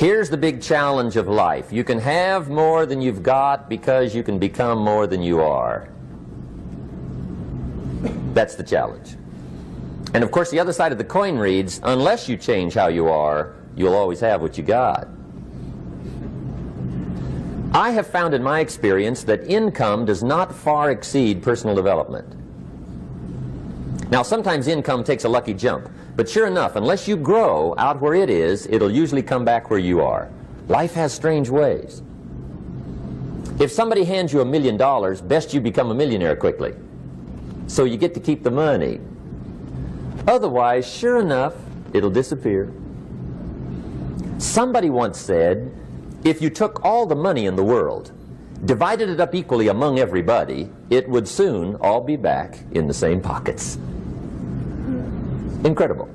Here's the big challenge of life. You can have more than you've got because you can become more than you are. That's the challenge. And of course the other side of the coin reads, unless you change how you are, you'll always have what you got. I have found in my experience that income does not far exceed personal development. Now sometimes income takes a lucky jump, but sure enough, unless you grow out where it is, it'll usually come back where you are. Life has strange ways. If somebody hands you $1 million, best you become a millionaire quickly, so you get to keep the money. Otherwise, sure enough, it'll disappear. Somebody once said, if you took all the money in the world, divided it up equally among everybody, it would soon all be back in the same pockets. Incredible.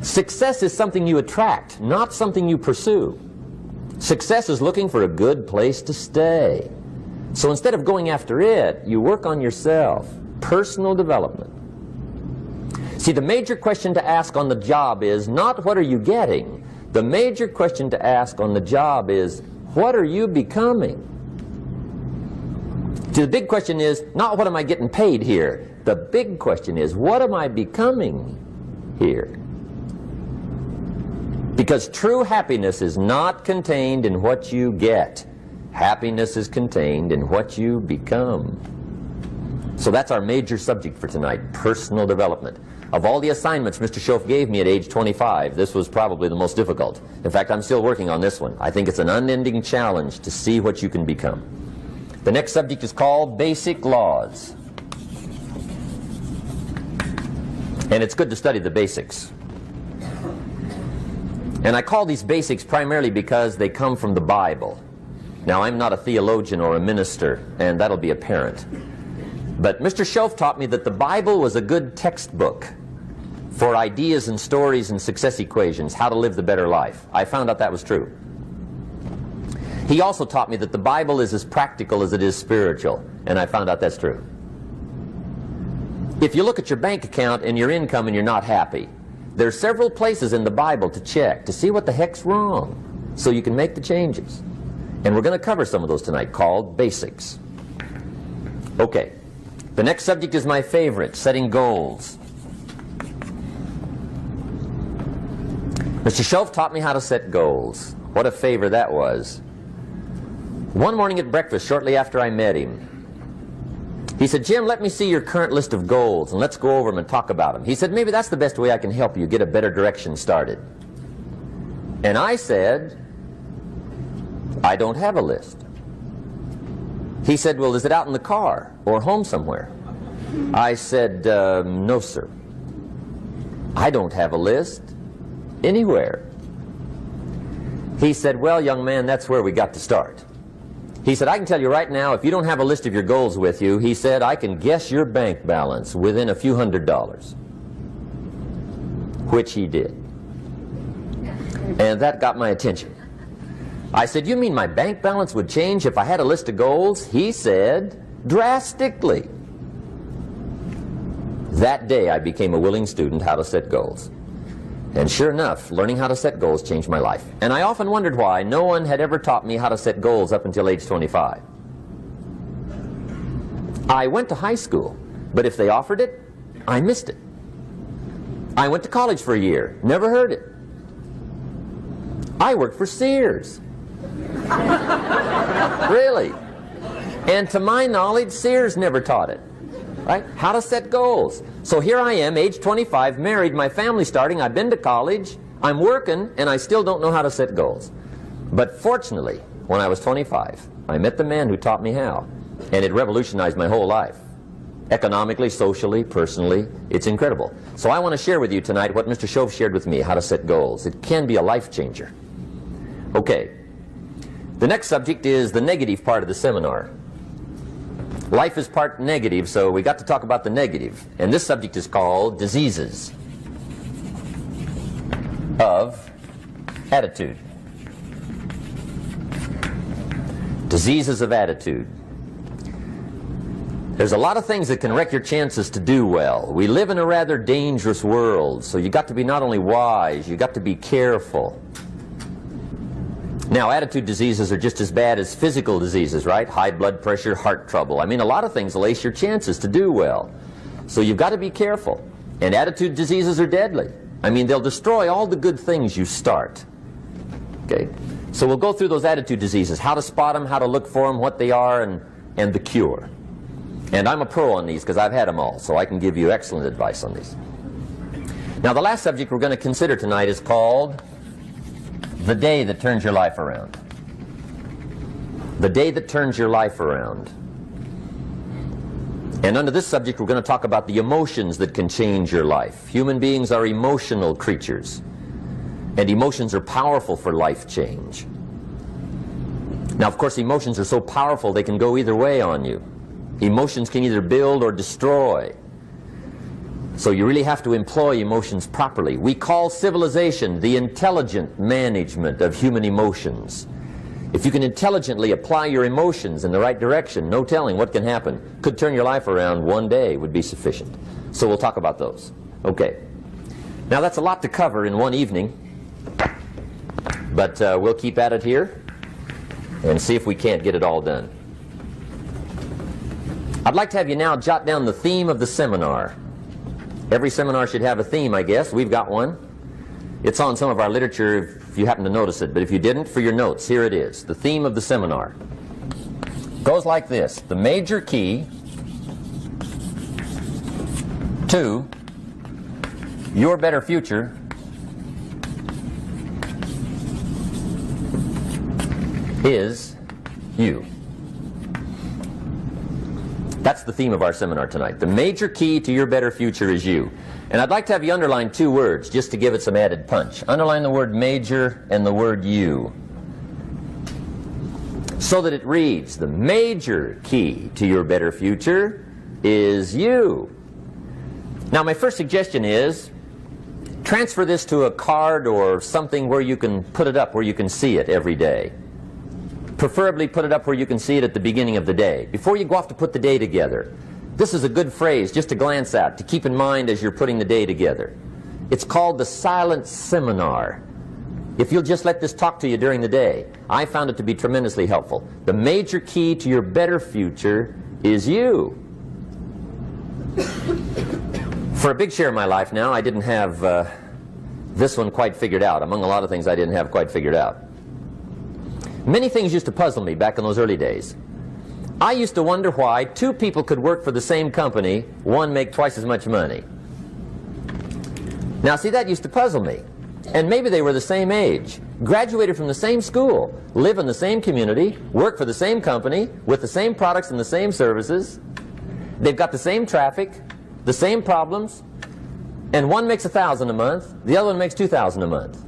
Success is something you attract, not something you pursue. Success is looking for a good place to stay. So instead of going after it, you work on yourself. Personal development. See, the major question to ask on the job is not what are you getting? The major question to ask on the job is, what are you becoming? See, the big question is not what am I getting paid here? The big question is, what am I becoming here? Because true happiness is not contained in what you get. Happiness is contained in what you become. So that's our major subject for tonight, personal development. Of all the assignments Mr. Shoaff gave me at age 25, this was probably the most difficult. In fact, I'm still working on this one. I think it's an unending challenge to see what you can become. The next subject is called Basic Laws. And it's good to study the basics. And I call these basics primarily because they come from the Bible. Now, I'm not a theologian or a minister, and that'll be apparent. But Mr. Shoaff taught me that the Bible was a good textbook for ideas and stories and success equations, how to live the better life. I found out that was true. He also taught me that the Bible is as practical as it is spiritual, and I found out that's true. If you look at your bank account and your income and you're not happy, there are several places in the Bible to check to see what the heck's wrong so you can make the changes. And we're going to cover some of those tonight, called basics. Okay. The next subject is my favorite, setting goals. Mr. Shoaff taught me how to set goals. What a favor that was. One morning at breakfast, shortly after I met him, he said, Jim, let me see your current list of goals and let's go over them and talk about them. He said, maybe that's the best way I can help you get a better direction started. And I said, I don't have a list. He said, well, is it out in the car or home somewhere? I said, no, sir. I don't have a list anywhere. He said, well, young man, that's where we got to start. He said, I can tell you right now, if you don't have a list of your goals with you, he said, I can guess your bank balance within a few $100s. Which he did. And that got my attention. I said, you mean my bank balance would change if I had a list of goals? He said, drastically. That day I became a willing student how to set goals. And sure enough, learning how to set goals changed my life. And I often wondered why no one had ever taught me how to set goals up until age 25. I went to high school, but if they offered it, I missed it. I went to college for a year, never heard it. I worked for Sears. Really. And to my knowledge, Sears never taught it. Right? How to set goals. So here I am, age 25, married, my family's starting, I've been to college, I'm working, and I still don't know how to set goals. But fortunately, when I was 25, I met the man who taught me how, and it revolutionized my whole life. Economically, socially, personally, it's incredible. So I want to share with you tonight what Mr. Shoaff shared with me, how to set goals. It can be a life changer. Okay. The next subject is the negative part of the seminar. Life is part negative, so we got to talk about the negative. And this subject is called diseases of attitude. Diseases of attitude. There's a lot of things that can wreck your chances to do well. We live in a rather dangerous world, so you got to be not only wise, you got to be careful. Now, attitude diseases are just as bad as physical diseases, right? High blood pressure, heart trouble. I mean, a lot of things will ace your chances to do well. So you've got to be careful. And attitude diseases are deadly. I mean, they'll destroy all the good things you start. Okay? So we'll go through those attitude diseases, how to spot them, how to look for them, what they are, and the cure. And I'm a pro on these because I've had them all, so I can give you excellent advice on these. Now, the last subject we're going to consider tonight is called the day that turns your life around. The day that turns your life around. And under this subject, we're going to talk about the emotions that can change your life. Human beings are emotional creatures, and emotions are powerful for life change. Now, of course, emotions are so powerful they can go either way on you. Emotions can either build or destroy. So you really have to employ emotions properly. We call civilization the intelligent management of human emotions. If you can intelligently apply your emotions in the right direction, no telling what can happen. Could turn your life around one day would be sufficient. So we'll talk about those. Okay. Now that's a lot to cover in one evening, but we'll keep at it here and see if we can't get it all done. I'd like to have you now jot down the theme of the seminar. Every seminar should have a theme, I guess. We've got one. It's on some of our literature if you happen to notice it, but if you didn't, for your notes, here it is. The theme of the seminar goes like this: the major key to your better future is you. That's the theme of our seminar tonight. The major key to your better future is you. And I'd like to have you underline two words just to give it some added punch. Underline the word major and the word you, so that it reads, the major key to your better future is you. Now, my first suggestion is transfer this to a card or something where you can put it up, where you can see it every day. Preferably put it up where you can see it at the beginning of the day, before you go off to put the day together. This is a good phrase just to glance at, to keep in mind as you're putting the day together. It's called the silent seminar. If you'll just let this talk to you during the day, I found it to be tremendously helpful. The major key to your better future is you. For a big share of my life now, I didn't have this one quite figured out. Among a lot of things I didn't have quite figured out. Many things used to puzzle me back in those early days. I used to wonder why two people could work for the same company, one make twice as much money. Now see, that used to puzzle me. And maybe they were the same age, graduated from the same school, live in the same community, work for the same company, with the same products and the same services. They've got the same traffic, the same problems, and one makes $1,000 a month, the other one makes $2,000 a month.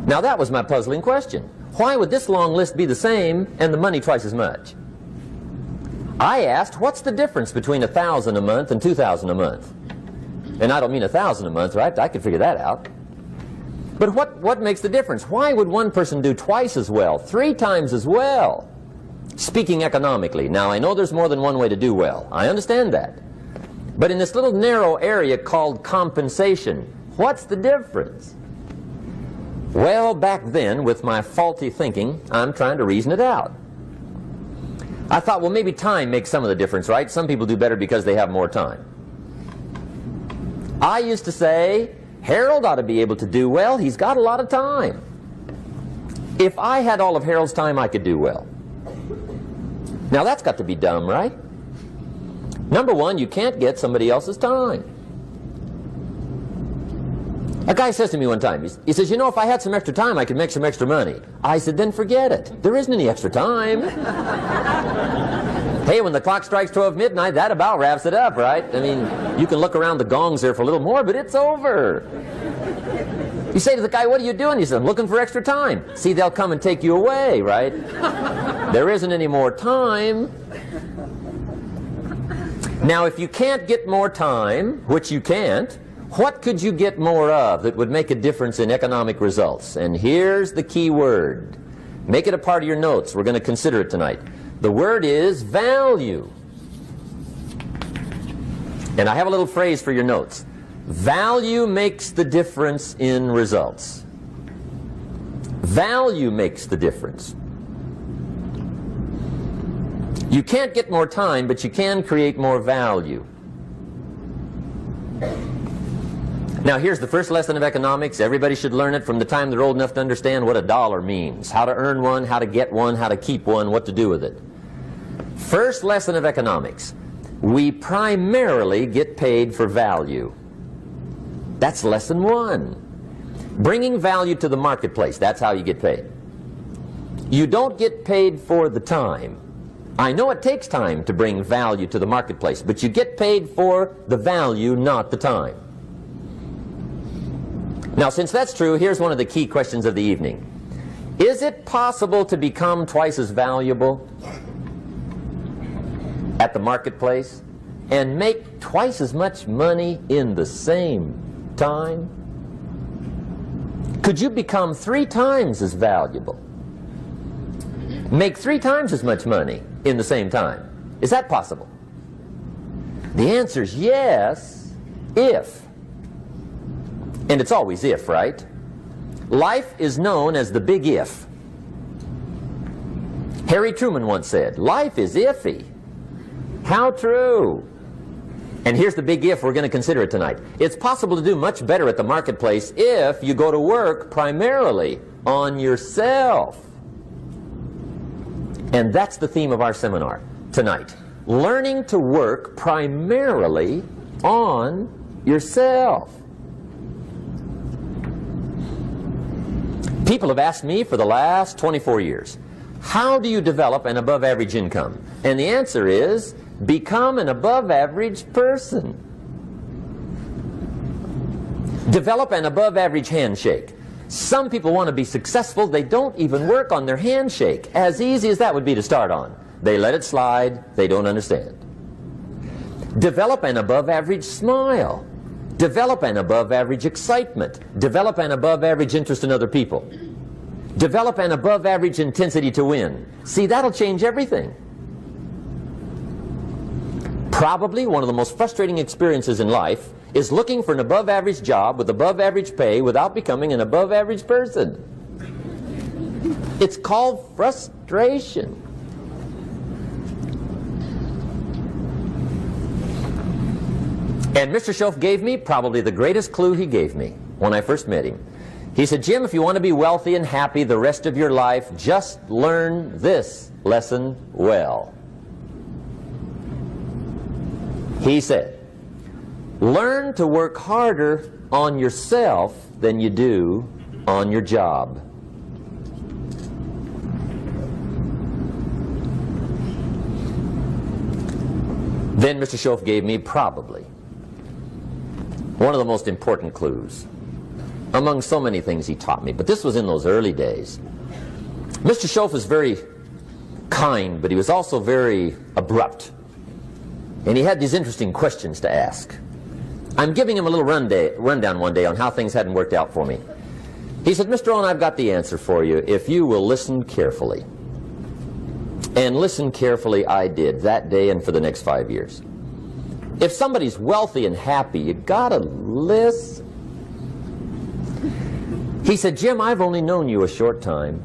Now that was my puzzling question. Why would this long list be the same and the money twice as much? I asked, what's the difference between $1,000 a month and $2,000 a month? And I don't mean $1,000 a month, right? I could figure that out. But what makes the difference? Why would one person do twice as well, 3 times as well? Speaking economically. Now I know there's more than one way to do well. I understand that. But in this little narrow area called compensation, what's the difference? Well, back then, with my faulty thinking, I'm trying to reason it out. I thought, well, maybe time makes some of the difference, right? Some people do better because they have more time. I used to say, Harold ought to be able to do well. He's got a lot of time. If I had all of Harold's time, I could do well. Now, that's got to be dumb, right? Number one, you can't get somebody else's time. A guy says to me one time, he says, you know, if I had some extra time, I could make some extra money. I said, then forget it. There isn't any extra time. Hey, when the clock strikes 12 midnight, that about wraps it up, right? I mean, you can look around the gongs there for a little more, but it's over. You say to the guy, what are you doing? He says, I'm looking for extra time. See, they'll come and take you away, right? There isn't any more time. Now, if you can't get more time, which you can't, what could you get more of that would make a difference in economic results? And here's the key word. Make it a part of your notes. We're going to consider it tonight. The word is value. And I have a little phrase for your notes. Value makes the difference in results. Value makes the difference. You can't get more time, but you can create more value. Now here's the first lesson of economics. Everybody should learn it from the time they're old enough to understand what a dollar means. How to earn one, how to get one, how to keep one, what to do with it. First lesson of economics. We primarily get paid for value. That's lesson one. Bringing value to the marketplace, that's how you get paid. You don't get paid for the time. I know it takes time to bring value to the marketplace, but you get paid for the value, not the time. Now, since that's true, here's one of the key questions of the evening. Is it possible to become twice as valuable at the marketplace and make twice as much money in the same time? Could you become 3 times as valuable? Make 3 times as much money in the same time? Is that possible? The answer is yes, if. And it's always if, right? Life is known as the big if. Harry Truman once said, life is iffy. How true. And here's the big if, we're going to consider it tonight. It's possible to do much better at the marketplace if you go to work primarily on yourself. And that's the theme of our seminar tonight. Learning to work primarily on yourself. People have asked me for the last 24 years, how do you develop an above average income? And the answer is, become an above average person. Develop an above average handshake. Some people want to be successful, they don't even work on their handshake. As easy as that would be to start on. They let it slide, they don't understand. Develop an above average smile. Develop an above average excitement. Develop an above average interest in other people. Develop an above average intensity to win. See, that'll change everything. Probably one of the most frustrating experiences in life is looking for an above average job with above average pay without becoming an above average person. It's called frustration. And Mr. Shoaff gave me probably the greatest clue he gave me when I first met him. He said, Jim, if you want to be wealthy and happy the rest of your life, just learn this lesson well. He said, learn to work harder on yourself than you do on your job. Then Mr. Shoaff gave me probably one of the most important clues among so many things he taught me, but this was in those early days. Mr. Shoaff was very kind, but he was also very abrupt. And he had these interesting questions to ask. I'm giving him a little rundown one day on how things hadn't worked out for me. He said, Mr. Owen, I've got the answer for you if you will listen carefully. And listen carefully I did that day and for the next 5 years. If somebody's wealthy and happy, you gotta listen. He said, Jim, I've only known you a short time.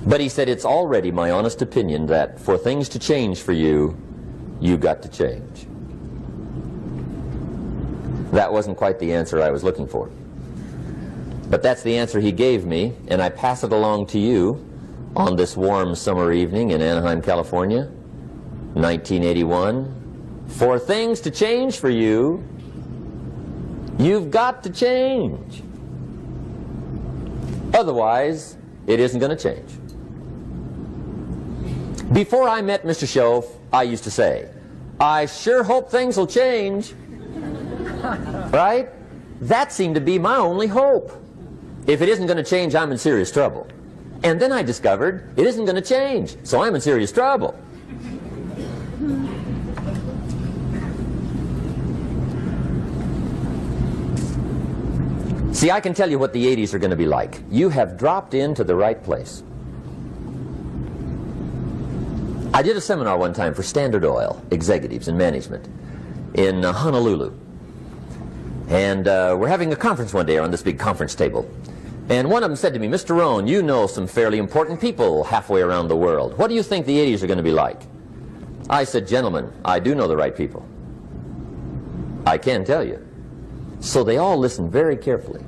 But he said, it's already my honest opinion that for things to change for you, you've got to change. That wasn't quite the answer I was looking for. But that's the answer he gave me, and I pass it along to you on this warm summer evening in Anaheim, California, 1981. For things to change for you, you've got to change. Otherwise, it isn't going to change. Before I met Mr. Shoaff, I used to say, I sure hope things will change. Right? That seemed to be my only hope. If it isn't going to change, I'm in serious trouble. And then I discovered it isn't going to change, so I'm in serious trouble. See, I can tell you what the 80s are going to be like. You have dropped into the right place. I did a seminar one time for Standard Oil executives and management in Honolulu. And we're having a conference one day on this big conference table. And one of them said to me, Mr. Rohn, you know some fairly important people halfway around the world. What do you think the 80s are going to be like? I said, gentlemen, I do know the right people. I can tell you. So they all listened very carefully.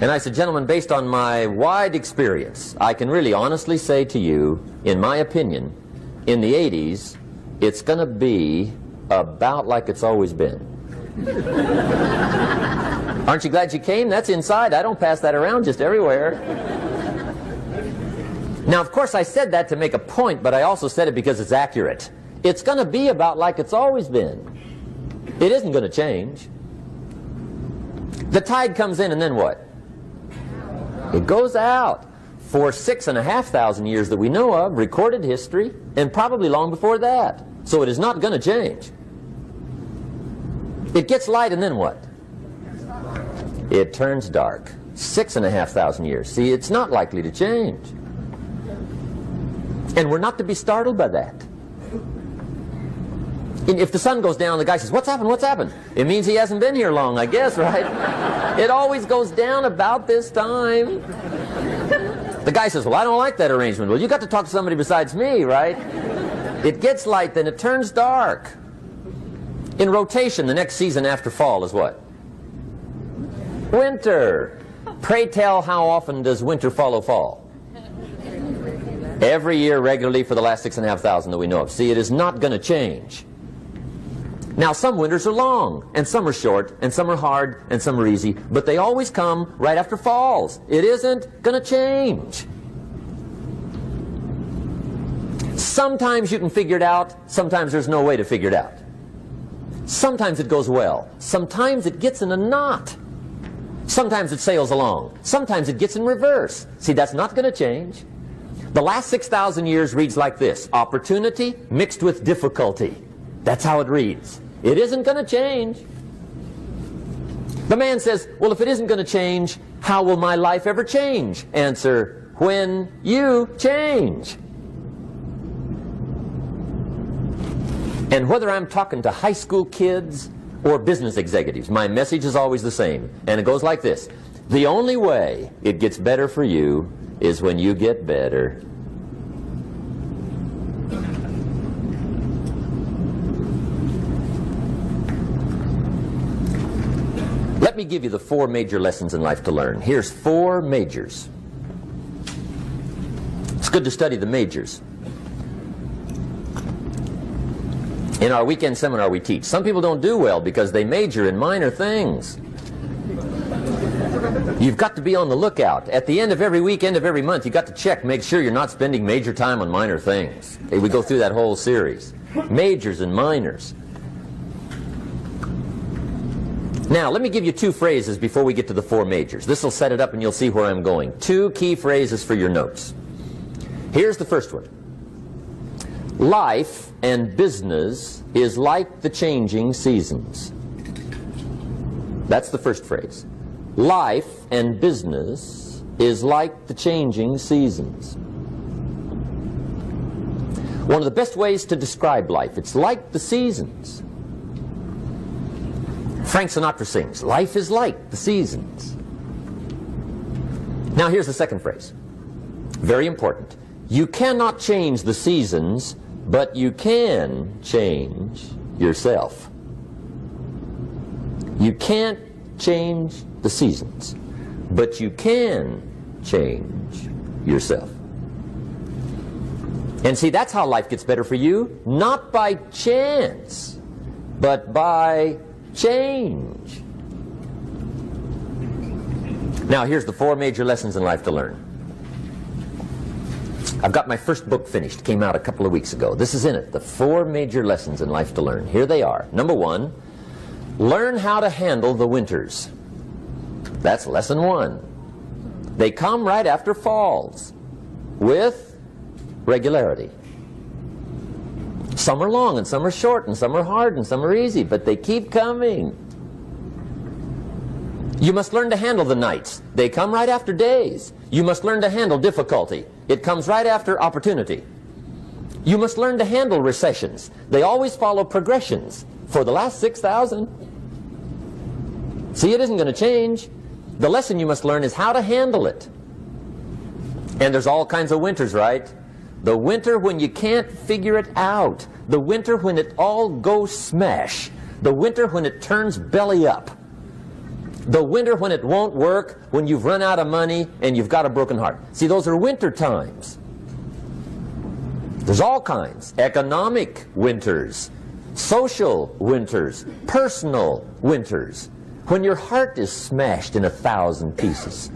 And I said, gentlemen, based on my wide experience, I can really honestly say to you, in my opinion, in the 80s, it's going to be about like it's always been. Aren't you glad you came? That's inside. I don't pass that around just everywhere. Now, of course, I said that to make a point, but I also said it because it's accurate. It's going to be about like it's always been. It isn't going to change. The tide comes in, and then what? It goes out. For 6,500 years that we know of, recorded history, and probably long before that. So it is not going to change. It gets light, and then what? It turns dark. 6,500 years. See, it's not likely to change. And we're not to be startled by that. And if the sun goes down, the guy says, what's happened, what's happened? It means he hasn't been here long, I guess, right? It always goes down about this time. The guy says, well, I don't like that arrangement. Well, you got to talk to somebody besides me, right? It gets light, then it turns dark. In rotation, the next season after fall is what? Winter. Pray tell, how often does winter follow fall? Every year regularly for the last 6,500 that we know of. See, it is not going to change. Now, some winters are long, and some are short, and some are hard, and some are easy, but they always come right after falls. It isn't going to change. Sometimes you can figure it out, sometimes there's no way to figure it out. Sometimes it goes well, sometimes it gets in a knot. Sometimes it sails along, sometimes it gets in reverse. See, that's not going to change. The last 6,000 years reads like this: opportunity mixed with difficulty. That's how it reads. It isn't going to change. The man says, well, if it isn't going to change, how will my life ever change? Answer, when you change. And whether I'm talking to high school kids or business executives, my message is always the same. And it goes like this: the only way it gets better for you is when you get better. Let me give you the 4 major lessons in life to learn. Here's 4 majors. It's good to study the majors. In our weekend seminar we teach. Some people don't do well because they major in minor things. You've got to be on the lookout. At the end of every week, end of every month, you've got to check, make sure you're not spending major time on minor things. Okay, we go through that whole series. Majors and minors. Now, let me give you 2 phrases before we get to the 4 majors. This will set it up and you'll see where I'm going. 2 key phrases for your notes. Here's the first one. Life and business is like the changing seasons. That's the first phrase. Life and business is like the changing seasons. One of the best ways to describe life, it's like the seasons. Frank Sinatra sings, life is like the seasons. Now here's the second phrase. Very important. You cannot change the seasons, but you can change yourself. You can't change the seasons, but you can change yourself. And see, that's how life gets better for you. Not by chance, but by change. Now, here's the 4 major lessons in life to learn. I've got my first book finished. Came out a couple of weeks ago. This is in it. The 4 major lessons in life to learn. Here they are. Number 1, learn how to handle the winters. That's lesson 1. They come right after falls with regularity. Some are long and some are short and some are hard and some are easy, but they keep coming. You must learn to handle the nights. They come right after days. You must learn to handle difficulty. It comes right after opportunity. You must learn to handle recessions. They always follow progressions. For the last 6,000. See, it isn't going to change. The lesson you must learn is how to handle it. And there's all kinds of winters, right? The winter when you can't figure it out. The winter when it all goes smash. The winter when it turns belly up. The winter when it won't work, when you've run out of money and you've got a broken heart. See, those are winter times. There's all kinds. Economic winters, social winters, personal winters. When your heart is smashed in 1,000 pieces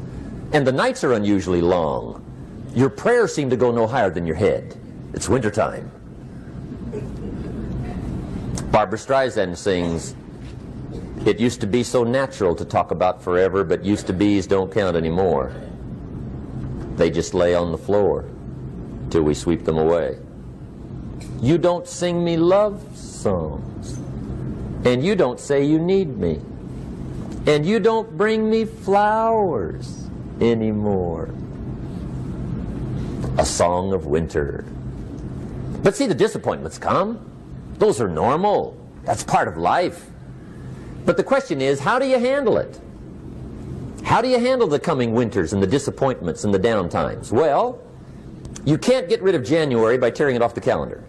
and the nights are unusually long, your prayers seem to go no higher than your head. It's wintertime. Barbra Streisand sings, "It used to be so natural to talk about forever, but used to be's don't count anymore. They just lay on the floor till we sweep them away. You don't sing me love songs, and you don't say you need me, and you don't bring me flowers anymore." A song of winter. But see, the disappointments come. Those are normal. That's part of life. But the question is, how do you handle it? How do you handle the coming winters and the disappointments and the down times? Well, you can't get rid of January by tearing it off the calendar.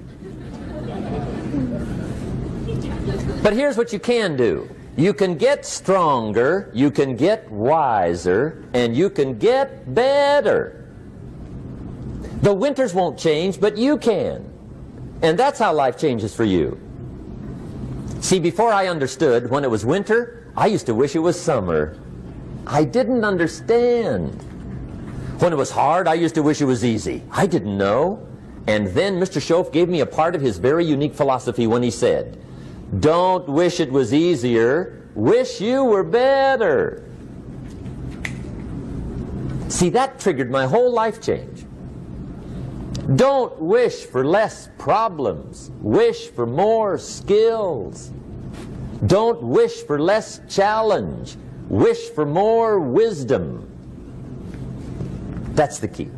But here's what you can do. You can get stronger, you can get wiser, and you can get better. The winters won't change, but you can. And that's how life changes for you. See, before I understood, when it was winter, I used to wish it was summer. I didn't understand. When it was hard, I used to wish it was easy. I didn't know. And then Mr. Shoaff gave me a part of his very unique philosophy when he said, "Don't wish it was easier, wish you were better." See, that triggered my whole life change. Don't wish for less problems. Wish for more skills. Don't wish for less challenge. Wish for more wisdom. That's the key.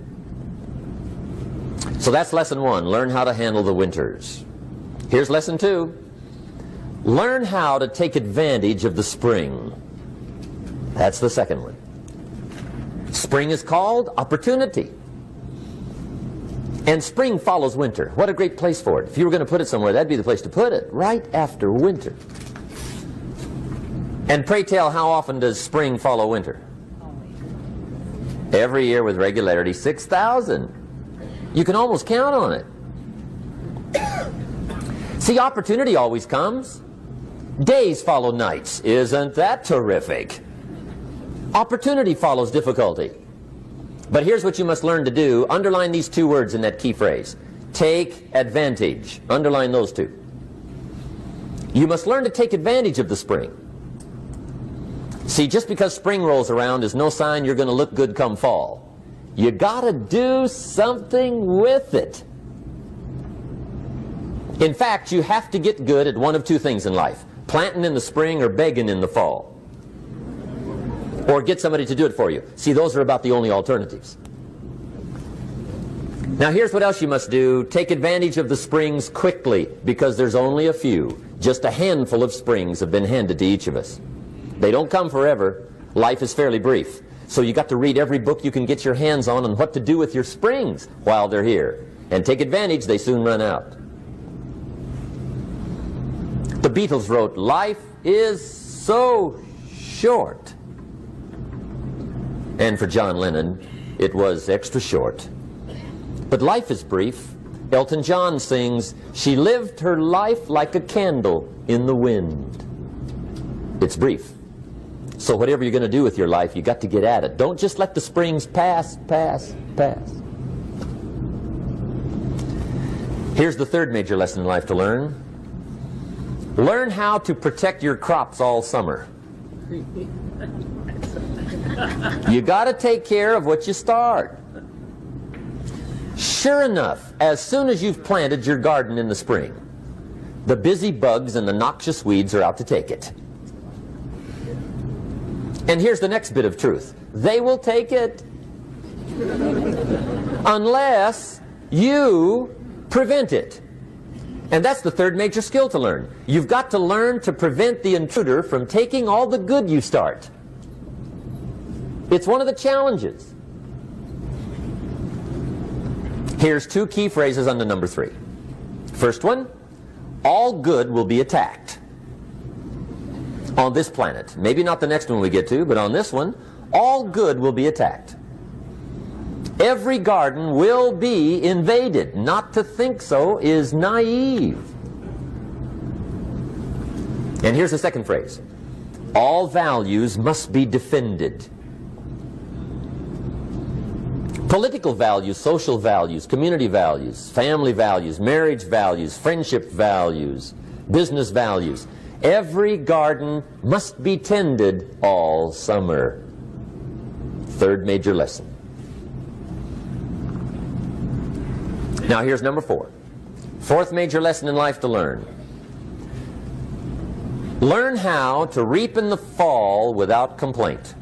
So that's lesson one. Learn how to handle the winters. Here's lesson two. Learn how to take advantage of the spring. That's the second one. Spring is called opportunity. And spring follows winter. What a great place for it. If you were going to put it somewhere, that'd be the place to put it, right after winter. And pray tell, how often does spring follow winter? Every year with regularity, 6,000. You can almost count on it. See, opportunity always comes. Days follow nights. Isn't that terrific? Opportunity follows difficulty. But here's what you must learn to do. Underline these two words in that key phrase. Take advantage. Underline those two. You must learn to take advantage of the spring. See, just because spring rolls around is no sign you're going to look good come fall. You got to do something with it. In fact, you have to get good at one of two things in life. Planting in the spring or begging in the fall. Or get somebody to do it for you. See, those are about the only alternatives. Now here's what else you must do. Take advantage of the springs quickly, because there's only a few. Just a handful of springs have been handed to each of us. They don't come forever. Life is fairly brief. So you got to read every book you can get your hands on what to do with your springs while they're here. And take advantage, they soon run out. The Beatles wrote, "Life is so short." And for John Lennon, it was extra short. But life is brief. Elton John sings, "She lived her life like a candle in the wind." It's brief. So whatever you're going to do with your life, you got to get at it. Don't just let the springs pass. Here's the third major lesson in life to learn. Learn how to protect your crops all summer. You got to take care of what you start. Sure enough, as soon as you've planted your garden in the spring, the busy bugs and the noxious weeds are out to take it. And here's the next bit of truth. They will take it unless you prevent it. And that's the third major skill to learn. You've got to learn to prevent the intruder from taking all the good you start. It's one of the challenges. Here's two key phrases under number 3. First one, all good will be attacked on this planet. Maybe not the next one we get to, but on this one, all good will be attacked. Every garden will be invaded. Not to think so is naive. And here's the second phrase. All values must be defended. Political values, social values, community values, family values, marriage values, friendship values, business values. Every garden must be tended all summer. Third major lesson. Now here's number 4. Fourth major lesson in life to learn. Learn how to reap in the fall without complaint.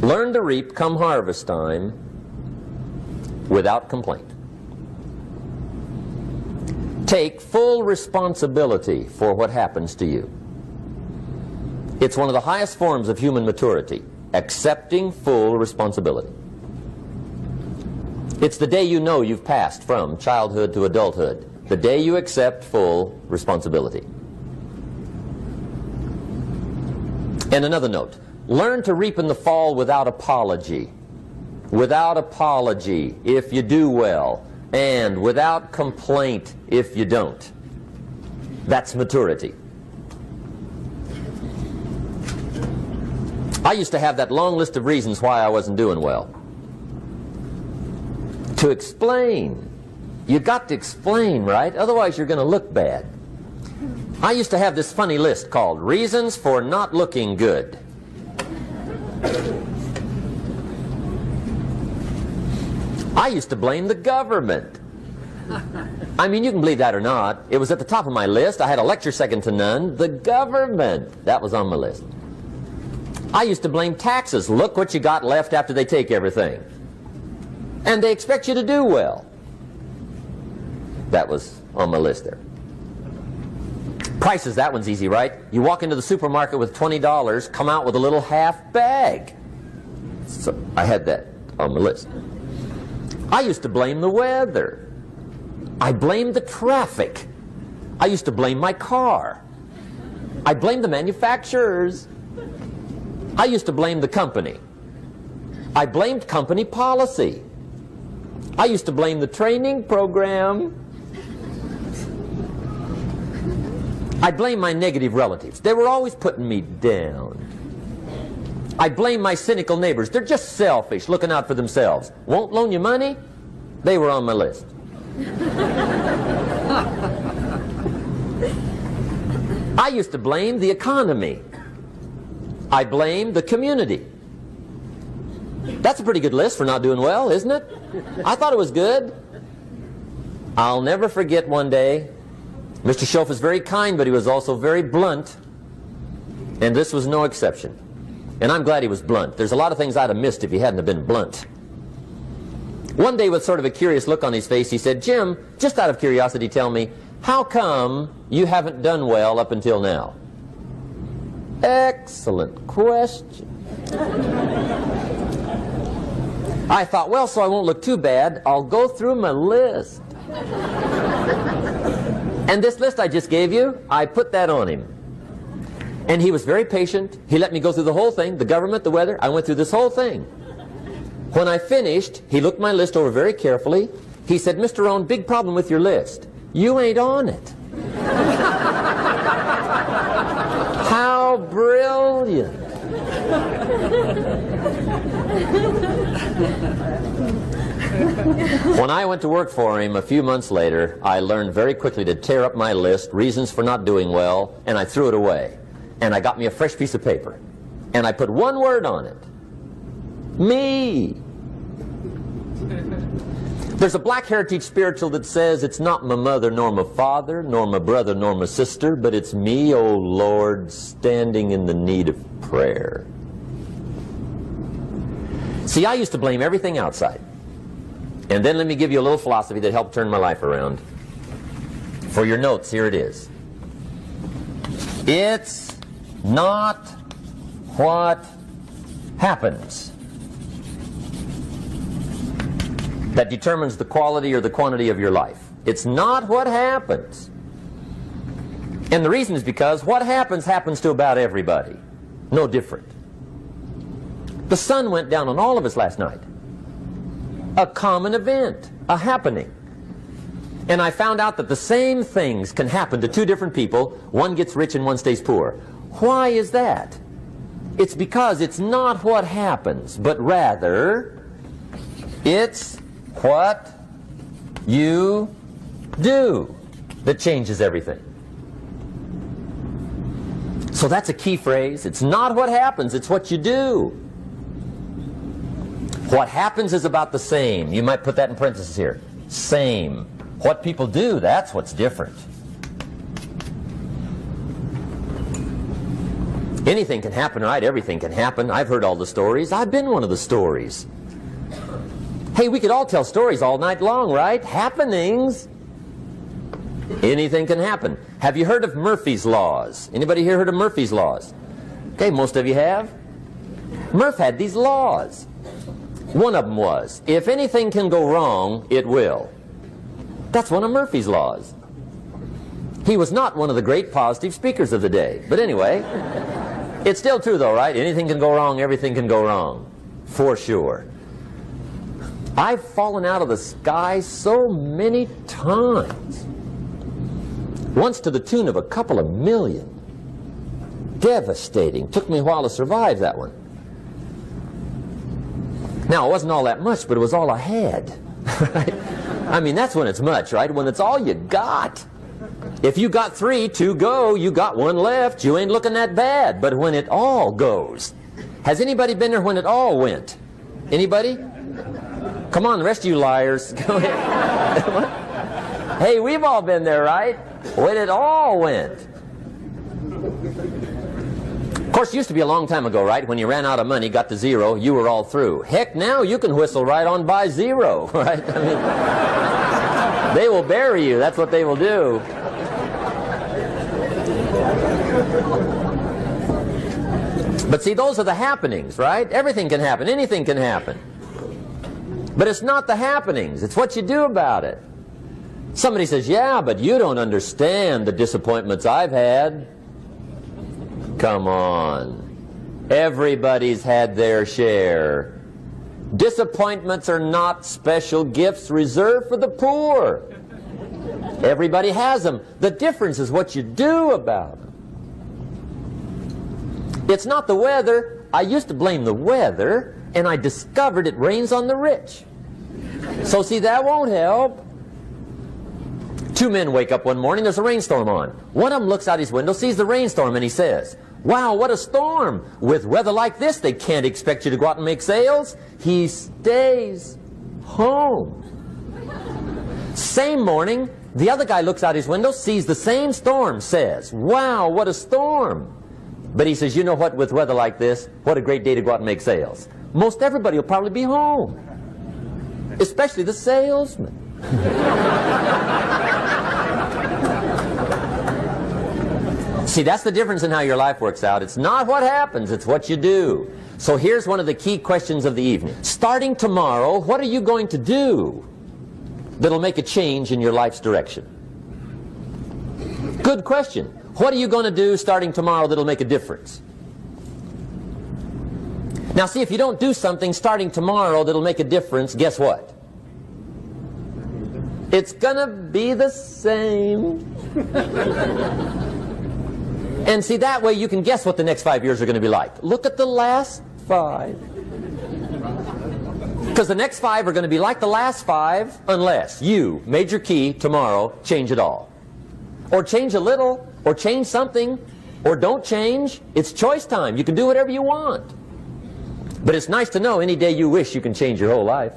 Learn to reap come harvest time without complaint. Take full responsibility for what happens to you. It's one of the highest forms of human maturity, accepting full responsibility. It's the day you know you've passed from childhood to adulthood, the day you accept full responsibility. And another note, learn to reap in the fall without apology. Without apology if you do well, and without complaint if you don't. That's maturity. I used to have that long list of reasons why I wasn't doing well. To explain. You got to explain, right? Otherwise you're going to look bad. I used to have this funny list called Reasons for Not Looking Good. I used to blame the government. I mean, you can believe that or not. It was at the top of my list. I had a lecture second to none. The government. That was on my list. I used to blame taxes. Look what you got left after they take everything. And they expect you to do well. That was on my list there. Prices, that one's easy, right? You walk into the supermarket with $20, come out with a little half bag. So I had that on my list. I used to blame the weather. I blamed the traffic. I used to blame my car. I blamed the manufacturers. I used to blame the company. I blamed company policy. I used to blame the training program. I blame my negative relatives. They were always putting me down. I blame my cynical neighbors. They're just selfish, looking out for themselves. Won't loan you money? They were on my list. I used to blame the economy. I blamed the community. That's a pretty good list for not doing well, isn't it? I thought it was good. I'll never forget one day, Mr. Shoaff was very kind, but he was also very blunt. And this was no exception. And I'm glad he was blunt. There's a lot of things I'd have missed if he hadn't have been blunt. One day, with sort of a curious look on his face, he said, Jim, just out of curiosity, tell me, how come you haven't done well up until now? Excellent question. I thought, well, so I won't look too bad, I'll go through my list. And this list I just gave you, I put that on him. And he was very patient. He let me go through the whole thing, the government, the weather. I went through this whole thing. When I finished, he looked my list over very carefully. He said, Mr. Rohn, big problem with your list. You ain't on it. How brilliant. When I went to work for him a few months later, I learned very quickly to tear up my list, reasons for not doing well, and I threw it away. And I got me a fresh piece of paper. And I put one word on it. Me. There's a Black Heritage spiritual that says, it's not my mother nor my father, nor my brother nor my sister, but it's me, O Lord, standing in the need of prayer. See, I used to blame everything outside. And then let me give you a little philosophy that helped turn my life around. For your notes, here it is. It's not what happens that determines the quality or the quantity of your life. It's not what happens. And the reason is because what happens happens to about everybody. No different. The sun went down on all of us last night. A common event, a happening. And I found out that the same things can happen to two different people. One gets rich and one stays poor. Why is that? It's because it's not what happens, but rather it's what you do that changes everything. So that's a key phrase. It's not what happens, it's what you do. What happens is about the same. You might put that in parentheses here. Same. What people do, that's what's different. Anything can happen, right? Everything can happen. I've heard all the stories. I've been one of the stories. Hey, we could all tell stories all night long, right? Happenings. Anything can happen. Have you heard of Murphy's Laws? Anybody here heard of Murphy's Laws? Okay, most of you have. Murph had these laws. One of them was, if anything can go wrong, it will. That's one of Murphy's Laws. He was not one of the great positive speakers of the day. But anyway, it's still true though, right? Anything can go wrong, everything can go wrong. For sure. I've fallen out of the sky so many times. Once to the tune of a couple of million. Devastating. Took me a while to survive that one. Now, it wasn't all that much, but it was all I had. Right? I mean, that's when it's much, right? When it's all you got. If you got 3, 2 go, you got 1 left, you ain't looking that bad. But when it all goes, has anybody been there when it all went? Anybody? Come on, the rest of you liars. Go ahead. Hey, we've all been there, right? When it all went. Of course, it used to be a long time ago, right? When you ran out of money, got to 0, you were all through. Heck, now you can whistle right on by 0, right? I mean, they will bury you. That's what they will do. But see, those are the happenings, right? Everything can happen. Anything can happen. But it's not the happenings. It's what you do about it. Somebody says, yeah, but you don't understand the disappointments I've had. Come on. Everybody's had their share. Disappointments are not special gifts reserved for the poor. Everybody has them. The difference is what you do about them. It's not the weather. I used to blame the weather, and I discovered it rains on the rich. So see, that won't help. 2 men wake up one morning, there's a rainstorm on. One of them looks out his window, sees the rainstorm, and he says, wow, what a storm. With weather like this, they can't expect you to go out and make sales. He stays home. Same morning, the other guy looks out his window, sees the same storm, says, wow, what a storm. But he says, you know what, with weather like this, what a great day to go out and make sales. Most everybody will probably be home. Especially the salesman. See, that's the difference in how your life works out. It's not what happens, it's what you do. So here's one of the key questions of the evening. Starting tomorrow, what are you going to do that'll make a change in your life's direction? Good question. What are you going to do starting tomorrow that'll make a difference? Now see, if you don't do something starting tomorrow that'll make a difference, guess what? It's gonna be the same. And see, that way you can guess what the next 5 years are going to be like. Look at the last 5. Because the next 5 are going to be like the last 5 unless you, major key, tomorrow, change it all. Or change a little, or change something, or don't change. It's choice time. You can do whatever you want. But it's nice to know any day you wish you can change your whole life.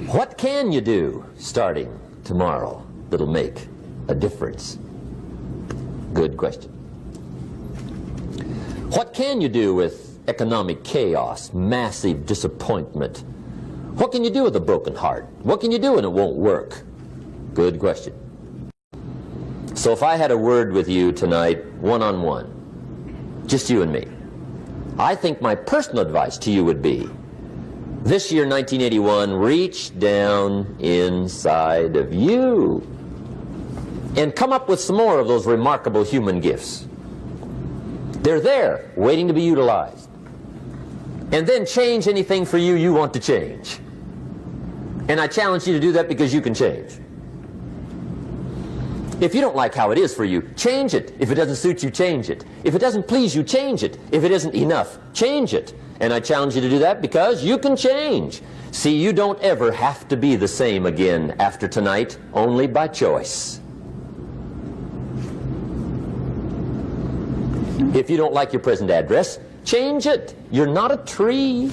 What can you do starting tomorrow that'll make a difference? Good question. What can you do with economic chaos, massive disappointment? What can you do with a broken heart? What can you do when it won't work? Good question. So if I had a word with you tonight, one-on-one, just you and me. I think my personal advice to you would be, this year, 1981, reach down inside of you and come up with some more of those remarkable human gifts. They're there, waiting to be utilized. And then change anything for you you want to change. And I challenge you to do that because you can change. If you don't like how it is for you, change it. If it doesn't suit you, change it. If it doesn't please you, change it. If it isn't enough, change it. And I challenge you to do that because you can change. See, you don't ever have to be the same again after tonight, only by choice. If you don't like your present address, change it. You're not a tree.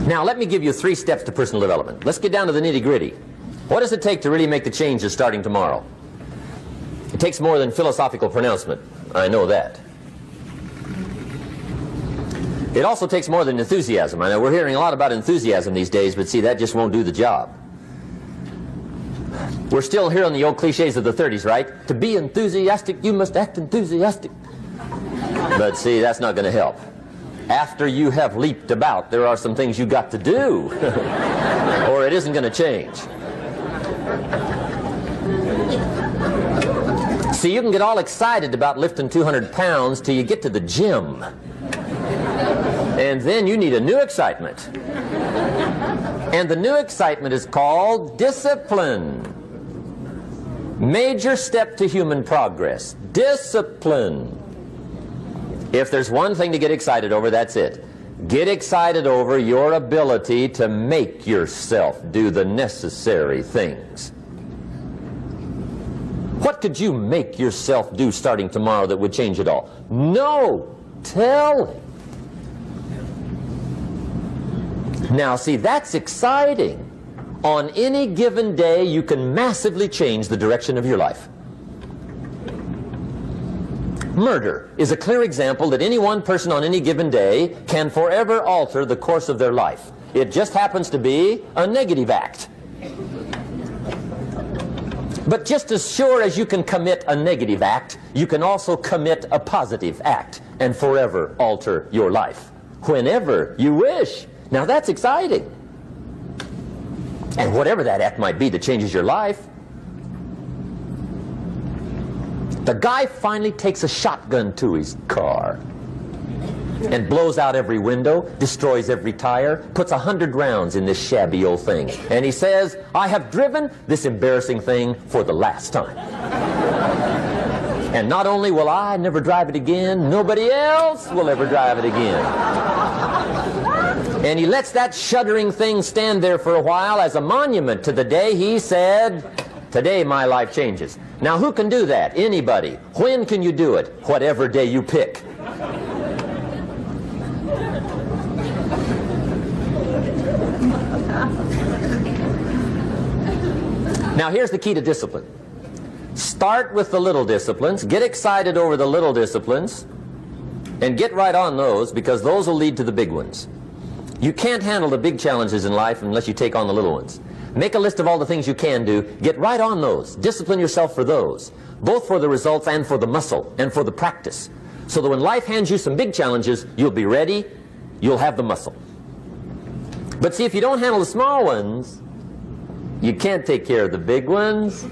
Now, let me give you 3 steps to personal development. Let's get down to the nitty-gritty. What does it take to really make the changes starting tomorrow? It takes more than philosophical pronouncement. I know that. It also takes more than enthusiasm. I know we're hearing a lot about enthusiasm these days, but see, that just won't do the job. We're still hearing the old cliches of the 30s, right? To be enthusiastic, you must act enthusiastic. But see, that's not going to help. After you have leaped about, there are some things you got to do, or it isn't going to change. See, you can get all excited about lifting 200 pounds till you get to the gym. And then you need a new excitement. And the new excitement is called discipline. Major step to human progress. Discipline. If there's one thing to get excited over, that's it. Get excited over your ability to make yourself do the necessary things. What could you make yourself do starting tomorrow that would change it all? No! Tell him. Now, see, that's exciting. On any given day, you can massively change the direction of your life. Murder is a clear example that any one person on any given day can forever alter the course of their life. It just happens to be a negative act. But just as sure as you can commit a negative act, you can also commit a positive act and forever alter your life, whenever you wish. Now that's exciting. And whatever that act might be that changes your life. The guy finally takes a shotgun to his car and blows out every window, destroys every tire, puts 100 rounds in this shabby old thing. And he says, I have driven this embarrassing thing for the last time. And not only will I never drive it again, nobody else will ever drive it again. And he lets that shuddering thing stand there for a while as a monument to the day he said, today my life changes. Now who can do that? Anybody. When can you do it? Whatever day you pick. Now here's the key to discipline. Start with the little disciplines, get excited over the little disciplines, and get right on those, because those will lead to the big ones. You can't handle the big challenges in life unless you take on the little ones. Make a list of all the things you can do, get right on those, discipline yourself for those, both for the results and for the muscle and for the practice, so that when life hands you some big challenges, you'll be ready, you'll have the muscle. But see, if you don't handle the small ones, you can't take care of the big ones.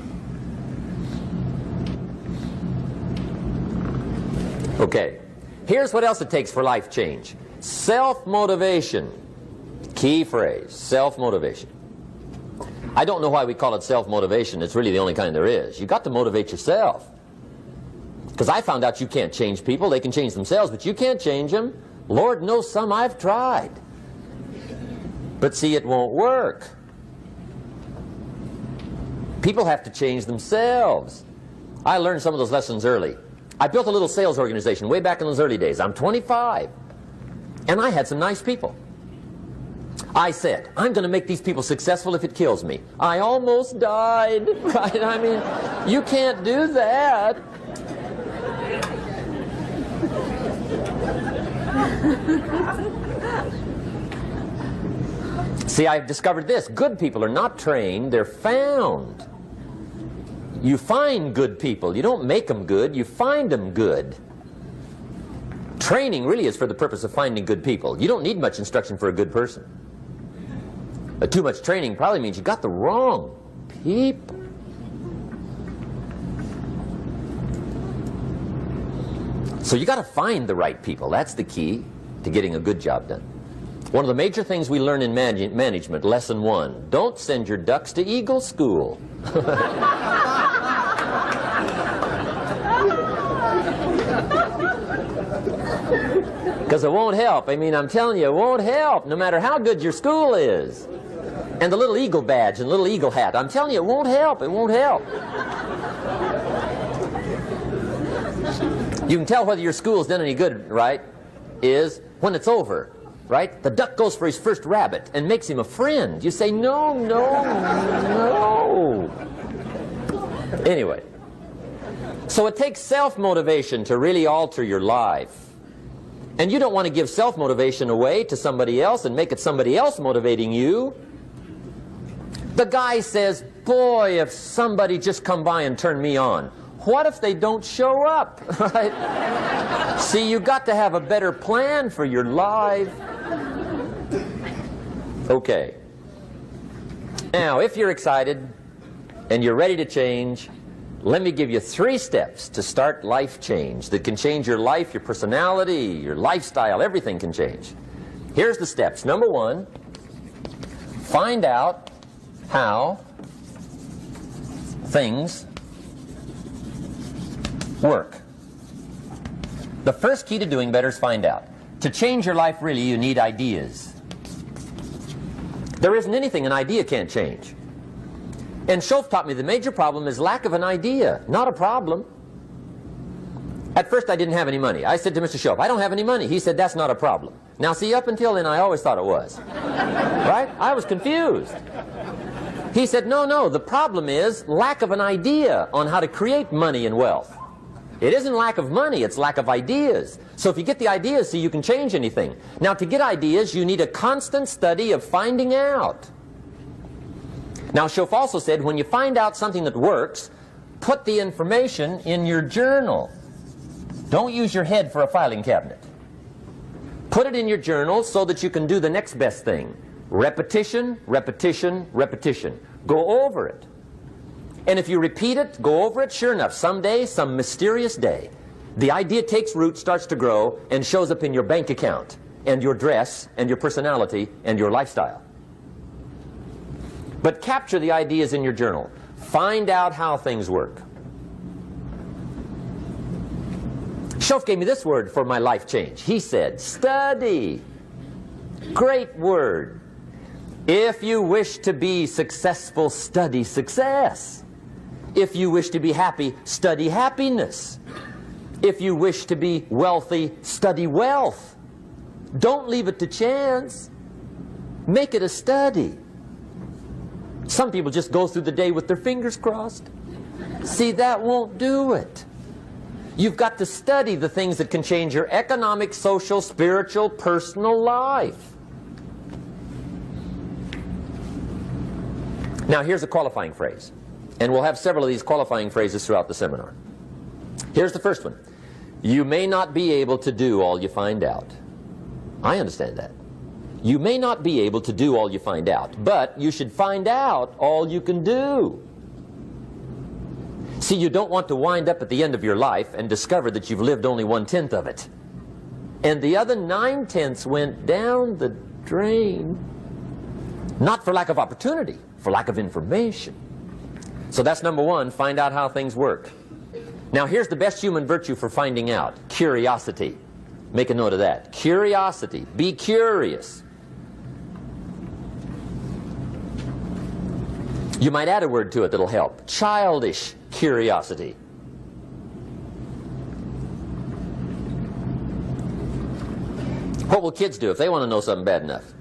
Okay, here's what else it takes for life change. Self-motivation. Key phrase, self-motivation. I don't know why we call it self-motivation. It's really the only kind there is. You've got to motivate yourself. Because I found out you can't change people. They can change themselves, but you can't change them. Lord knows some I've tried. But see, it won't work. People have to change themselves. I learned some of those lessons early. I built a little sales organization way back in those early days. I'm 25. And I had some nice people. I said, I'm going to make these people successful if it kills me. I almost died, right? I mean, you can't do that. See, I've discovered this. Good people are not trained, they're found. You find good people. You don't make them good, you find them good. Training really is for the purpose of finding good people. You don't need much instruction for a good person. Too much training probably means you got the wrong people. So you got to find the right people. That's the key to getting a good job done. One of the major things we learn in management, lesson 1, don't send your ducks to Eagle School. Because it won't help. I mean, I'm telling you, it won't help, no matter how good your school is. And the little eagle badge and little eagle hat, I'm telling you, it won't help. It won't help. You can tell whether your school's done any good, right, is when it's over, right? The duck goes for his first rabbit and makes him a friend. You say, no, no, no. Anyway, so it takes self-motivation to really alter your life. And you don't want to give self-motivation away to somebody else and make it somebody else motivating you. The guy says, boy, if somebody just come by and turn me on. What if they don't show up? Right? See, you got to have a better plan for your life. Okay. Now, if you're excited and you're ready to change, let me give you 3 steps to start life change that can change your life, your personality, your lifestyle, everything can change. Here's the steps. Number 1, find out how things work. The first key to doing better is find out. To change your life, really, you need ideas. There isn't anything an idea can't change. And Shoaff taught me the major problem is lack of an idea, not a problem. At first I didn't have any money. I said to Mr. Shoaff, I don't have any money. He said, that's not a problem. Now see, up until then I always thought it was. Right? I was confused. He said, no, no, the problem is lack of an idea on how to create money and wealth. It isn't lack of money, it's lack of ideas. So if you get the ideas, see, you can change anything. Now to get ideas, you need a constant study of finding out. Now, Shoaff also said, when you find out something that works, put the information in your journal. Don't use your head for a filing cabinet. Put it in your journal so that you can do the next best thing. Repetition, repetition, repetition. Go over it. And if you repeat it, go over it, sure enough, someday, some mysterious day, the idea takes root, starts to grow, and shows up in your bank account, and your dress, and your personality, and your lifestyle. But capture the ideas in your journal. Find out how things work. Shoaff gave me this word for my life change. He said, study. Great word. If you wish to be successful, study success. If you wish to be happy, study happiness. If you wish to be wealthy, study wealth. Don't leave it to chance. Make it a study. Some people just go through the day with their fingers crossed. See, that won't do it. You've got to study the things that can change your economic, social, spiritual, personal life. Now, here's a qualifying phrase. And we'll have several of these qualifying phrases throughout the seminar. Here's the first one. You may not be able to do all you find out. I understand that. You may not be able to do all you find out, but you should find out all you can do. See, you don't want to wind up at the end of your life and discover that you've lived only 1/10 of it. And the other 9/10 went down the drain. Not for lack of opportunity, for lack of information. So that's number 1, find out how things work. Now here's the best human virtue for finding out. Curiosity. Make a note of that. Curiosity. Be curious. You might add a word to it that'll help. Childish curiosity. What will kids do if they want to know something bad enough?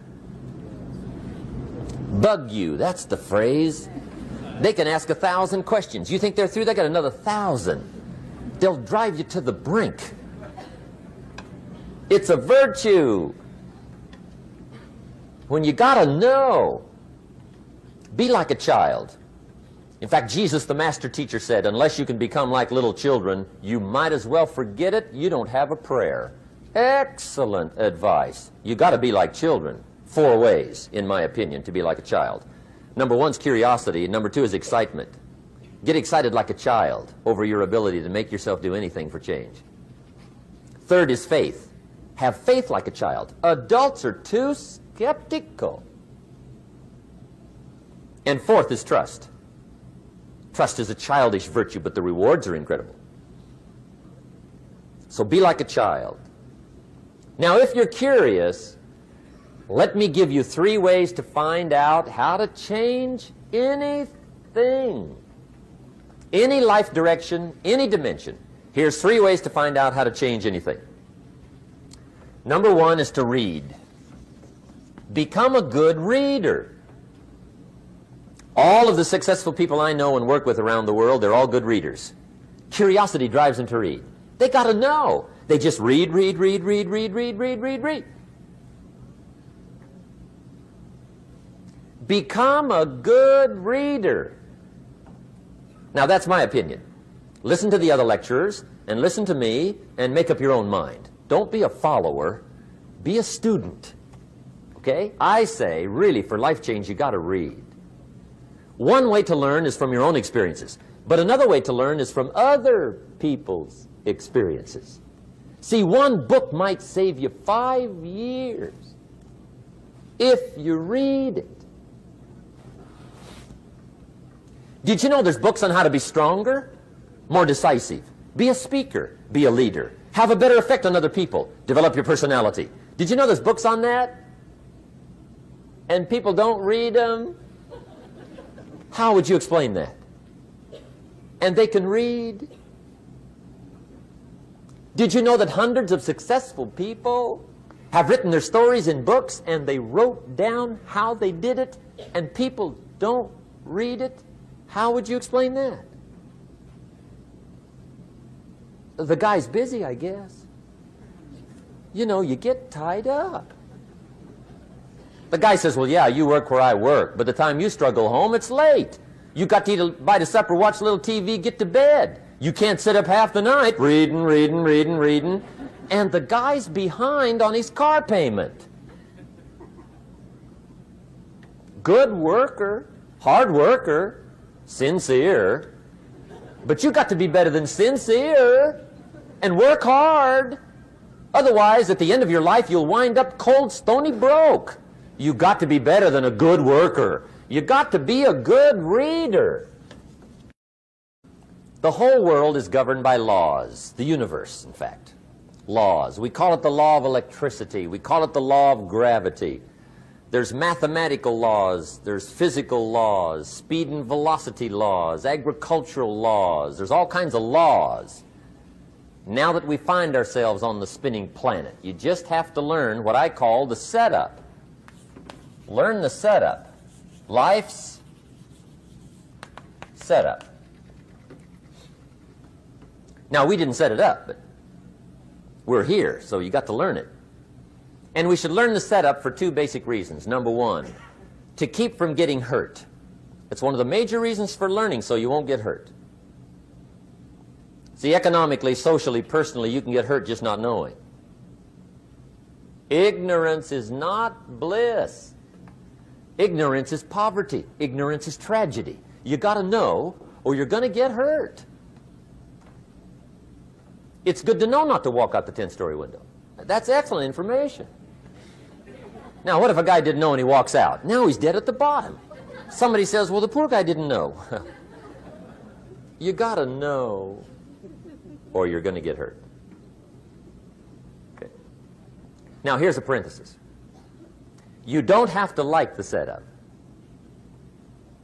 Bug you. That's the phrase. They can ask 1,000 questions. You think they're through? They got another 1,000. They'll drive you to the brink. It's a virtue. when you got to know. Be like a child. In fact, Jesus, the master teacher, said, unless you can become like little children, you might as well forget it. You don't have a prayer. Excellent advice. You got to be like children. 4 ways, in my opinion, to be like a child. Number 1 is curiosity, and number 2 is excitement. Get excited like a child over your ability to make yourself do anything for change. 3rd is faith. Have faith like a child. Adults are too skeptical. And 4th is trust. Trust is a childish virtue, but the rewards are incredible. So be like a child. Now, if you're curious, let me give you 3 ways to find out how to change anything. Any life direction, any dimension. Here's 3 ways to find out how to change anything. Number 1 is to read. Become a good reader. All of the successful people I know and work with around the world, they're all good readers. Curiosity drives them to read. They got to know. They just read. Become a good reader. Now, that's my opinion. Listen to the other lecturers and listen to me and make up your own mind. Don't be a follower. Be a student. Okay? I say, really, for life change, you got to read. One way to learn is from your own experiences, but another way to learn is from other people's experiences. See, one book might save you 5 years if you read it. Did you know there's books on how to be stronger, more decisive, be a speaker, be a leader, have a better effect on other people, develop your personality? Did you know there's books on that? And people don't read them? How would you explain that? And they can read? Did you know that hundreds of successful people have written their stories in books and they wrote down how they did it and people don't read it? How would you explain that? The guy's busy, I guess. You know, you get tied up. The guy says, well, yeah, you work where I work, but the time you struggle home, it's late. You got to eat a bite of supper, watch a little TV, get to bed. You can't sit up half the night reading. And the guy's behind on his car payment. Good worker, hard worker, sincere. But you got to be better than sincere and work hard. Otherwise, at the end of your life, you'll wind up cold, stony broke. You got to be better than a good worker. You got to be a good reader. The whole world is governed by laws. The universe, in fact. Laws. We call it the law of electricity. We call it the law of gravity. There's mathematical laws. There's physical laws. Speed and velocity laws. Agricultural laws. There's all kinds of laws. Now that we find ourselves on the spinning planet, you just have to learn what I call the setup. Learn the setup. Life's setup. Now, we didn't set it up, but we're here, so you got to learn it. And we should learn the setup for 2 basic reasons. Number 1, to keep from getting hurt. It's one of the major reasons for learning, so you won't get hurt. See, economically, socially, personally, you can get hurt just not knowing. Ignorance is not bliss. Ignorance is poverty. Ignorance is tragedy. You got to know, or you're going to get hurt. It's good to know not to walk out the 10-story window. That's excellent information. Now, what if a guy didn't know and he walks out? Now he's dead at the bottom. Somebody says, well, the poor guy didn't know. You got to know, or you're going to get hurt. Okay. Now, here's a parenthesis. You don't have to like the setup.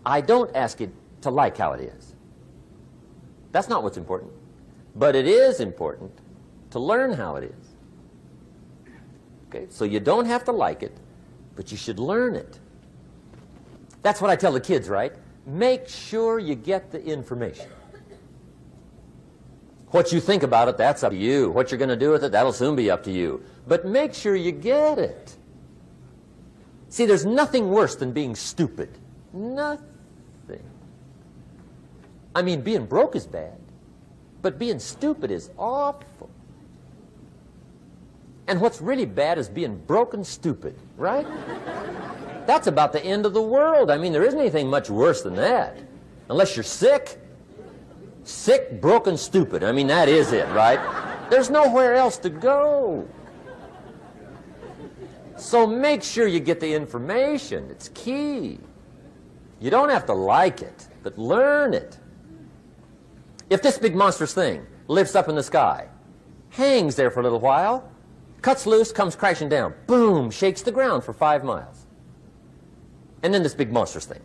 I don't ask you to like how it is. That's not what's important. But it is important to learn how it is. Okay? So you don't have to like it, but you should learn it. That's what I tell the kids, right? Make sure you get the information. What you think about it, that's up to you. What you're going to do with it, that'll soon be up to you. But make sure you get it. See, there's nothing worse than being stupid. Nothing. I mean, being broke is bad, but being stupid is awful. And what's really bad is being broke and stupid, right? That's about the end of the world. I mean, there isn't anything much worse than that. Unless you're sick. Sick, broken, stupid. I mean, that is it, right? There's nowhere else to go. So make sure you get the information. It's key. You don't have to like it, but learn it. If this big monstrous thing lifts up in the sky, hangs there for a little while, cuts loose, comes crashing down, boom, shakes the ground for 5 miles. And then this big monstrous thing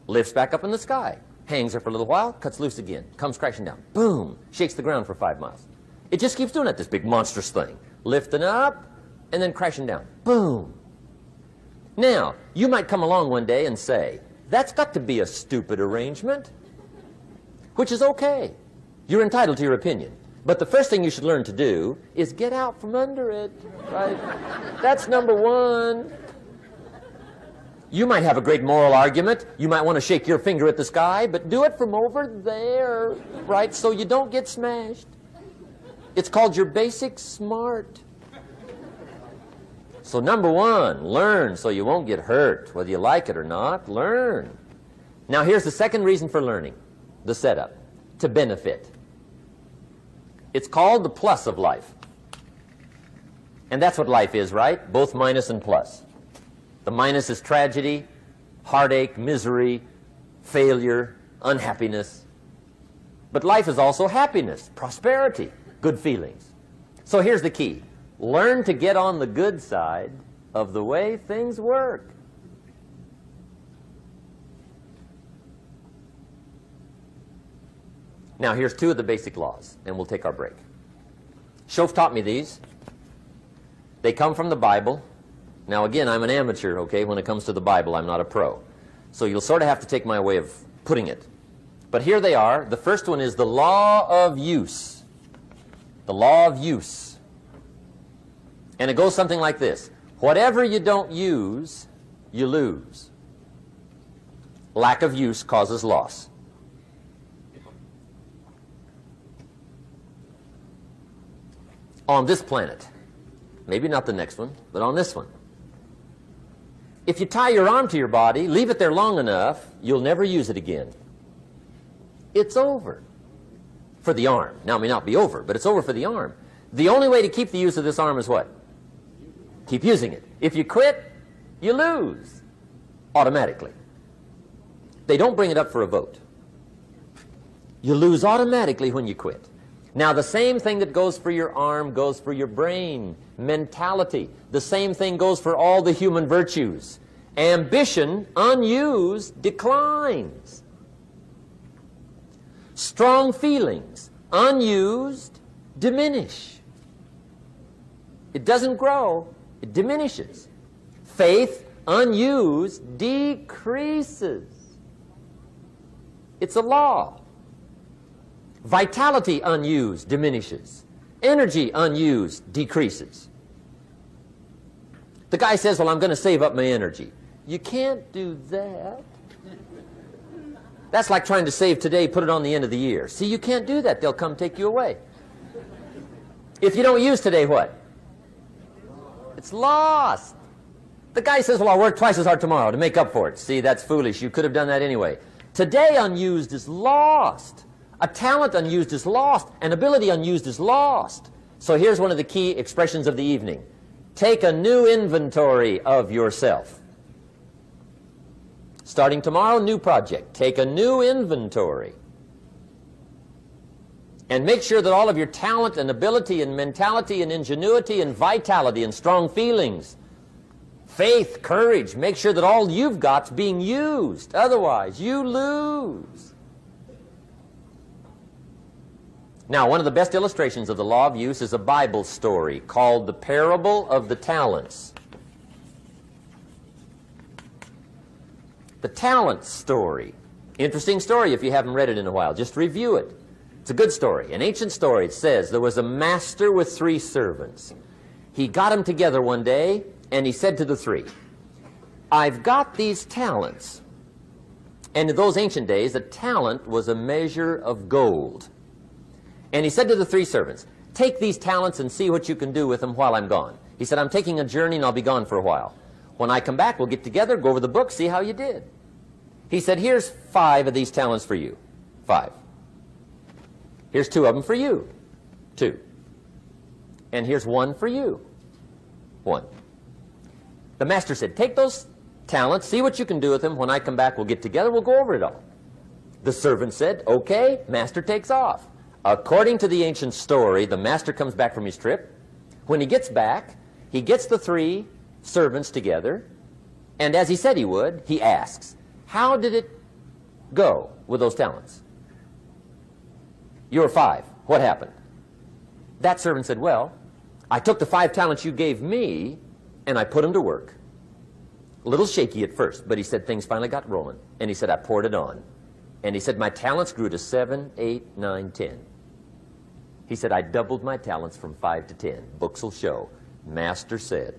lifts back up in the sky, hangs there for a little while, cuts loose again, comes crashing down, boom, shakes the ground for 5 miles. It just keeps doing it, this big monstrous thing, lifting up and then crashing down, boom. Now, you might come along one day and say, that's got to be a stupid arrangement, which is okay. You're entitled to your opinion. But the first thing you should learn to do is get out from under it, right? That's number one. You might have a great moral argument. You might want to shake your finger at the sky, but do it from over there, right? So you don't get smashed. It's called your basic smart. So number one, learn so you won't get hurt. Whether you like it or not, learn. Now here's the second reason for learning, the setup, to benefit. It's called the plus of life. And that's what life is, right? Both minus and plus. The minus is tragedy, heartache, misery, failure, unhappiness. But life is also happiness, prosperity, good feelings. So here's the key. Learn to get on the good side of the way things work. Now, here's 2 of the basic laws, and we'll take our break. Shoaff taught me these. They come from the Bible. Now, again, I'm an amateur, okay? When it comes to the Bible, I'm not a pro. So you'll sort of have to take my way of putting it. But here they are. The first one is the law of use. The law of use. And it goes something like this. Whatever you don't use, you lose. Lack of use causes loss. On this planet, maybe not the next one, but on this one, if you tie your arm to your body, leave it there long enough, you'll never use it again. It's over for the arm. Now, it may not be over, but it's over for the arm. The only way to keep the use of this arm is what? Keep using it. If you quit, you lose automatically. They don't bring it up for a vote. You lose automatically when you quit. Now, the same thing that goes for your arm goes for your brain, mentality. The same thing goes for all the human virtues. Ambition, unused, declines. Strong feelings, unused, diminish. It doesn't grow, it diminishes. Faith, unused, decreases. It's a law. Vitality unused diminishes. Energy unused decreases. The guy says, well, I'm going to save up my energy. You can't do that. That's like trying to save today, put it on the end of the year. See, you can't do that. They'll come take you away. If you don't use today, what? It's lost. The guy says, well, I'll work twice as hard tomorrow to make up for it. See, that's foolish. You could have done that anyway. Today unused is lost. A talent unused is lost. An ability unused is lost. So here's one of the key expressions of the evening. Take a new inventory of yourself. Starting tomorrow, new project. Take a new inventory. And make sure that all of your talent and ability and mentality and ingenuity and vitality and strong feelings, faith, courage, make sure that all you've got's being used. Otherwise, you lose. Now, one of the best illustrations of the law of use is a Bible story called the Parable of the Talents. The Talents story. Interesting story if you haven't read it in a while. Just review it. It's a good story. An ancient story. It says there was a master with 3 servants. He got them together one day and he said to the 3, I've got these talents. And in those ancient days, a talent was a measure of gold. And he said to the 3 servants, take these talents and see what you can do with them while I'm gone. He said, I'm taking a journey and I'll be gone for a while. When I come back, we'll get together, go over the book, see how you did. He said, here's 5 of these talents for you. 5. Here's 2 of them for you. 2. And here's 1 for you. 1. The master said, take those talents, see what you can do with them. When I come back, we'll get together, we'll go over it all. The servant said, okay, master takes off. According to the ancient story, the master comes back from his trip. When he gets back, he gets the 3 servants together, and as he said he would, he asks, how did it go with those talents? You were 5. What happened? That servant said, well, I took the 5 talents you gave me, and I put them to work. A little shaky at first, but he said things finally got rolling. And he said, I poured it on. And he said, my talents grew to 7, 8, 9, 10. He said, I doubled my talents from 5 to 10. Books will show. Master said,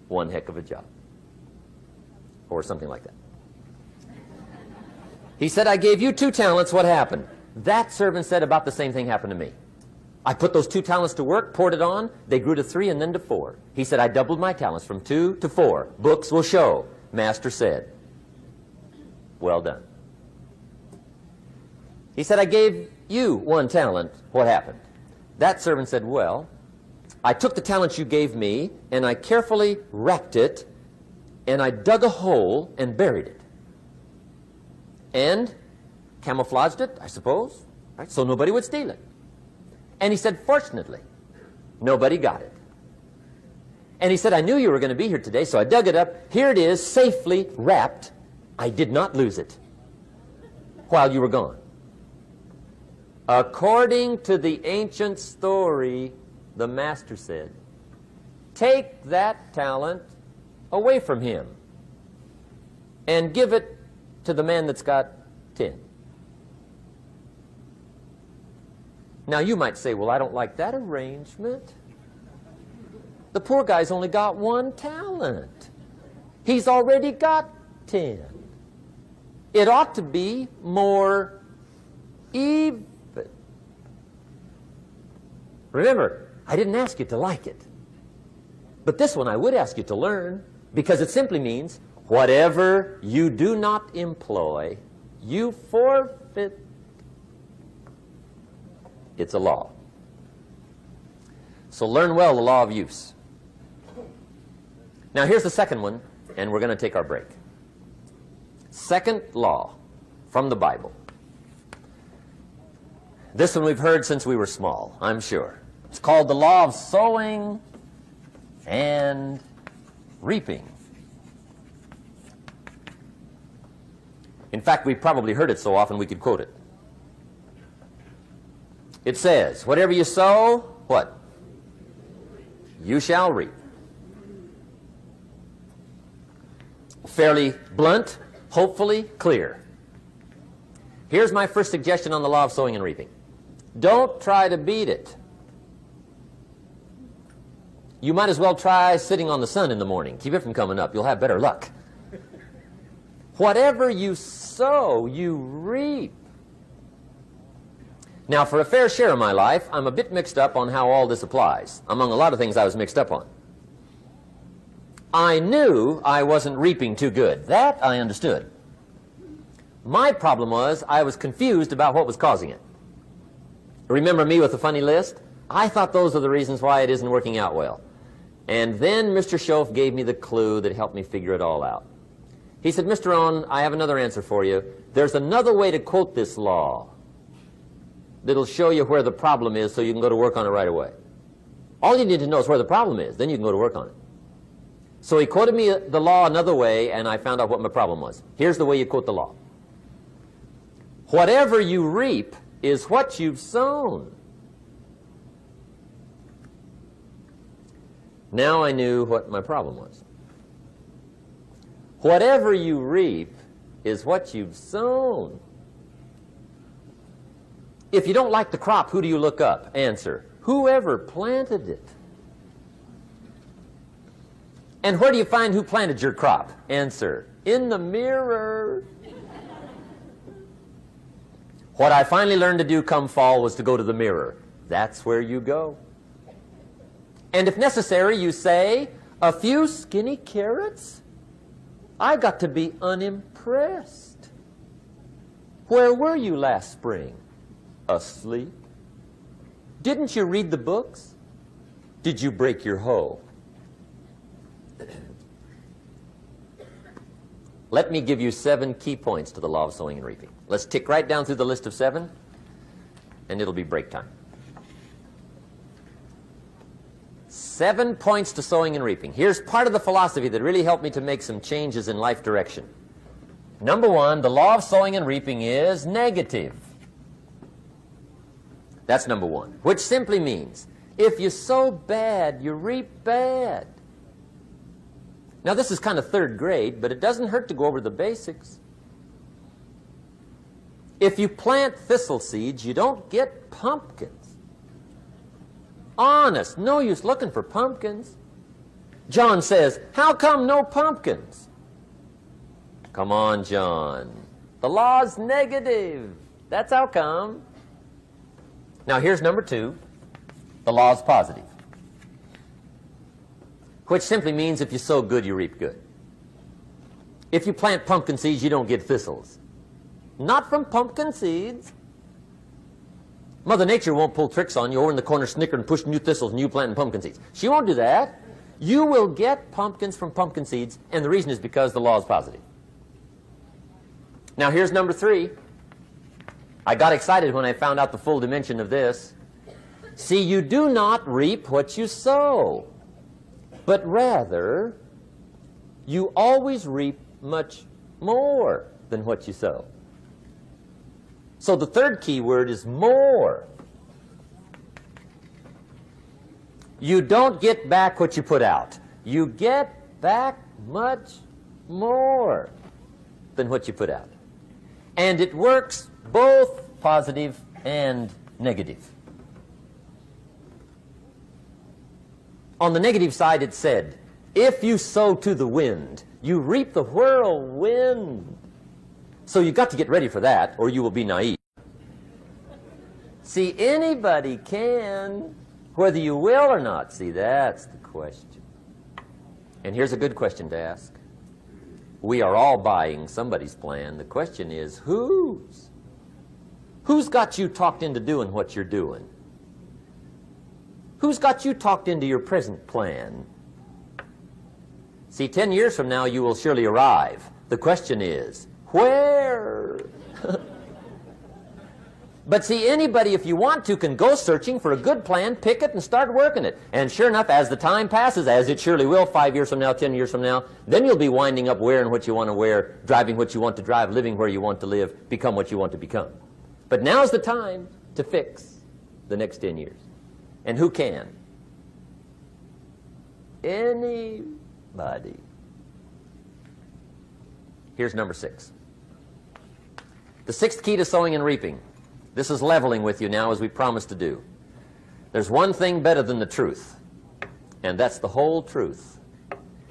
one heck of a job. Or something like that. He said, I gave you 2 talents. What happened? That servant said, about the same thing happened to me. I put those 2 talents to work, poured it on. They grew to 3 and then to 4. He said, I doubled my talents from 2 to 4. Books will show. Master said, well done. He said, I gave you 1 talent. What happened? That servant said, well, I took the talent you gave me, and I carefully wrapped it, and I dug a hole and buried it. And camouflaged it, I suppose, right? So nobody would steal it. And he said, fortunately, nobody got it. And he said, I knew you were going to be here today, so I dug it up. Here it is, safely wrapped. I did not lose it while you were gone. According to the ancient story, the master said, take that talent away from him and give it to the man that's got 10. Now you might say, well, I don't like that arrangement. The poor guy's only got 1 talent. He's already got 10. It ought to be more even. Remember, I didn't ask you to like it. But this one I would ask you to learn, because it simply means whatever you do not employ, you forfeit. It's a law. So learn well the law of use. Now here's the second one, and we're going to take our break. Second law from the Bible. This one we've heard since we were small, I'm sure. It's called the law of sowing and reaping. In fact, we've probably heard it so often we could quote it. It says, whatever you sow, what? You shall reap. Fairly blunt, hopefully clear. Here's my first suggestion on the law of sowing and reaping. Don't try to beat it. You might as well try sitting on the sun in the morning. Keep it from coming up. You'll have better luck. Whatever you sow, you reap. Now, for a fair share of my life, I'm a bit mixed up on how all this applies. Among a lot of things I was mixed up on. I knew I wasn't reaping too good. That I understood. My problem was I was confused about what was causing it. Remember me with the funny list? I thought those are the reasons why it isn't working out well. And then Mr. Shoaff gave me the clue that helped me figure it all out. He said, Mr. Owen, I have another answer for you. There's another way to quote this law that'll show you where the problem is so you can go to work on it right away. All you need to know is where the problem is. Then you can go to work on it. So he quoted me the law another way, and I found out what my problem was. Here's the way you quote the law. Whatever you reap is what you've sown. Now I knew what my problem was. Whatever you reap is what you've sown. If you don't like the crop, who do you look up? Answer, whoever planted it. And where do you find who planted your crop? Answer, in the mirror. What I finally learned to do come fall was to go to the mirror. That's where you go. And if necessary, you say, a few skinny carrots? I got to be unimpressed. Where were you last spring? Asleep. Didn't you read the books? Did you break your hoe? Let me give you 7 key points to the law of sowing and reaping. Let's tick right down through the list of 7, and it'll be break time. 7 points to sowing and reaping. Here's part of the philosophy that really helped me to make some changes in life direction. Number 1, the law of sowing and reaping is negative. That's number 1, which simply means if you sow bad, you reap bad. Now, this is kind of 3rd grade, but it doesn't hurt to go over the basics. If you plant thistle seeds, you don't get pumpkins. Honest, no use looking for pumpkins. John says, how come no pumpkins? Come on, John. The law's negative. That's how come. Now, here's number 2. The law's positive, which simply means if you sow good, you reap good. If you plant pumpkin seeds, you don't get thistles. Not from pumpkin seeds. Mother Nature won't pull tricks on you over in the corner snickering, pushing you thistles and you planting pumpkin seeds. She won't do that. You will get pumpkins from pumpkin seeds, and the reason is because the law is positive. Now, here's number 3. I got excited when I found out the full dimension of this. See, you do not reap what you sow, but rather you always reap much more than what you sow. So the 3rd key word is more. You don't get back what you put out. You get back much more than what you put out. And it works both positive and negative. On the negative side, it said, if you sow to the wind, you reap the whirlwind. So you've got to get ready for that, or you will be naive. See, anybody can, whether you will or not. See, that's the question. And here's a good question to ask. We are all buying somebody's plan. The question is, whose? Who's got you talked into doing what you're doing? Who's got you talked into your present plan? See, 10 years from now, you will surely arrive. The question is, where? But see, anybody, if you want to, can go searching for a good plan, pick it, and start working it. And sure enough, as the time passes, as it surely will 5 years from now, 10 years from now, then you'll be winding up wearing what you want to wear, driving what you want to drive, living where you want to live, become what you want to become. But now's the time to fix the next 10 years. And who can? Anybody. Here's number 6. The 6th key to sowing and reaping. This is leveling with you now, as we promised to do. There's one thing better than the truth, and that's the whole truth.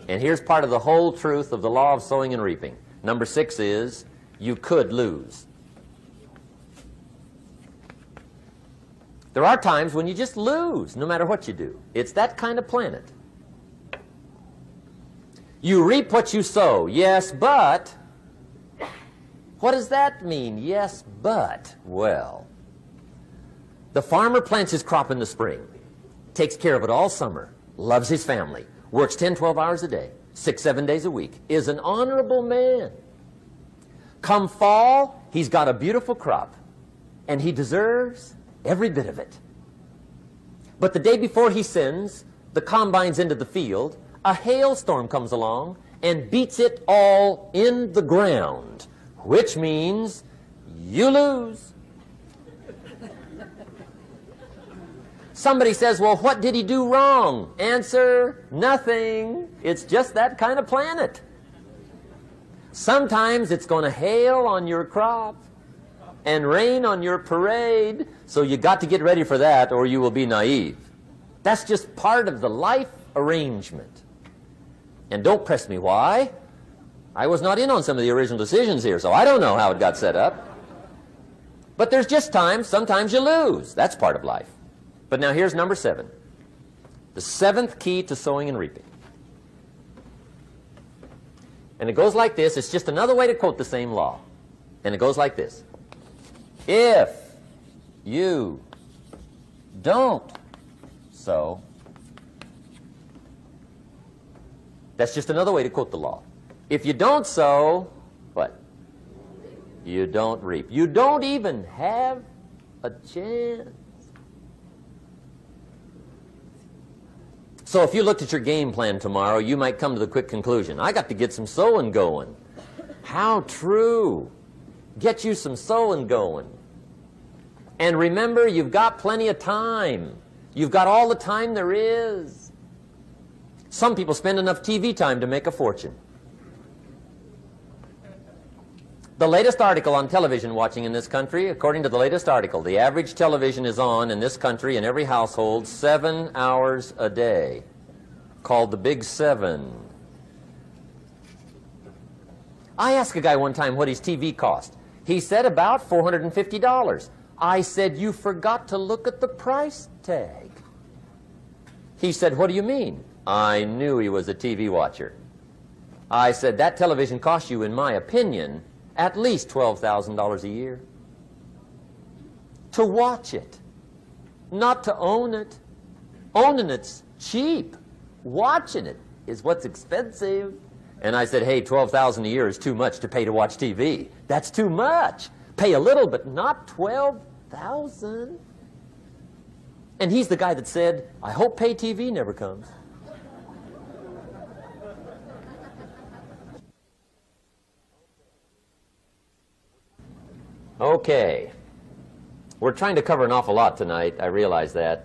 And here's part of the whole truth of the law of sowing and reaping. Number 6 is, you could lose. There are times when you just lose, no matter what you do. It's that kind of planet. You reap what you sow, yes, but... What does that mean? Yes, but, well, the farmer plants his crop in the spring, takes care of it all summer, loves his family, works 10, 12 hours a day, 6, 7 days a week, is an honorable man. Come fall, he's got a beautiful crop, and he deserves every bit of it. But the day before he sends the combines into the field, a hailstorm comes along and beats it all in the ground, which means you lose. Somebody says, well, what did he do wrong? Answer, nothing. It's just that kind of planet. Sometimes it's going to hail on your crop and rain on your parade, so you got to get ready for that or you will be naive. That's just part of the life arrangement. And don't press me why. I was not in on some of the original decisions here, so I don't know how it got set up. But there's just times, sometimes you lose. That's part of life. But now here's number 7. The 7th key to sowing and reaping. And it goes like this. It's just another way to quote the same law. And it goes like this. If you don't sow, that's just another way to quote the law. If you don't sow, what? You don't reap. You don't even have a chance. So if you looked at your game plan tomorrow, you might come to the quick conclusion, I got to get some sowing going. How true. Get you some sowing going. And remember, you've got plenty of time. You've got all the time there is. Some people spend enough TV time to make a fortune. The latest article on television watching in this country, according to the latest article, the average television is on in this country in every household 7 hours a day, called the Big 7. I asked a guy one time what his TV cost. He said about $450. I said, you forgot to look at the price tag. He said, what do you mean? I knew he was a TV watcher. I said, that television costs you, in my opinion, at least $12,000 a year. To watch it, not to own it. Owning it's cheap. Watching it is what's expensive. And I said, hey, $12,000 a year is too much to pay to watch TV. That's too much. Pay a little, but not $12,000. And he's the guy that said, I hope pay TV never comes. Okay. We're trying to cover an awful lot tonight. I realize that.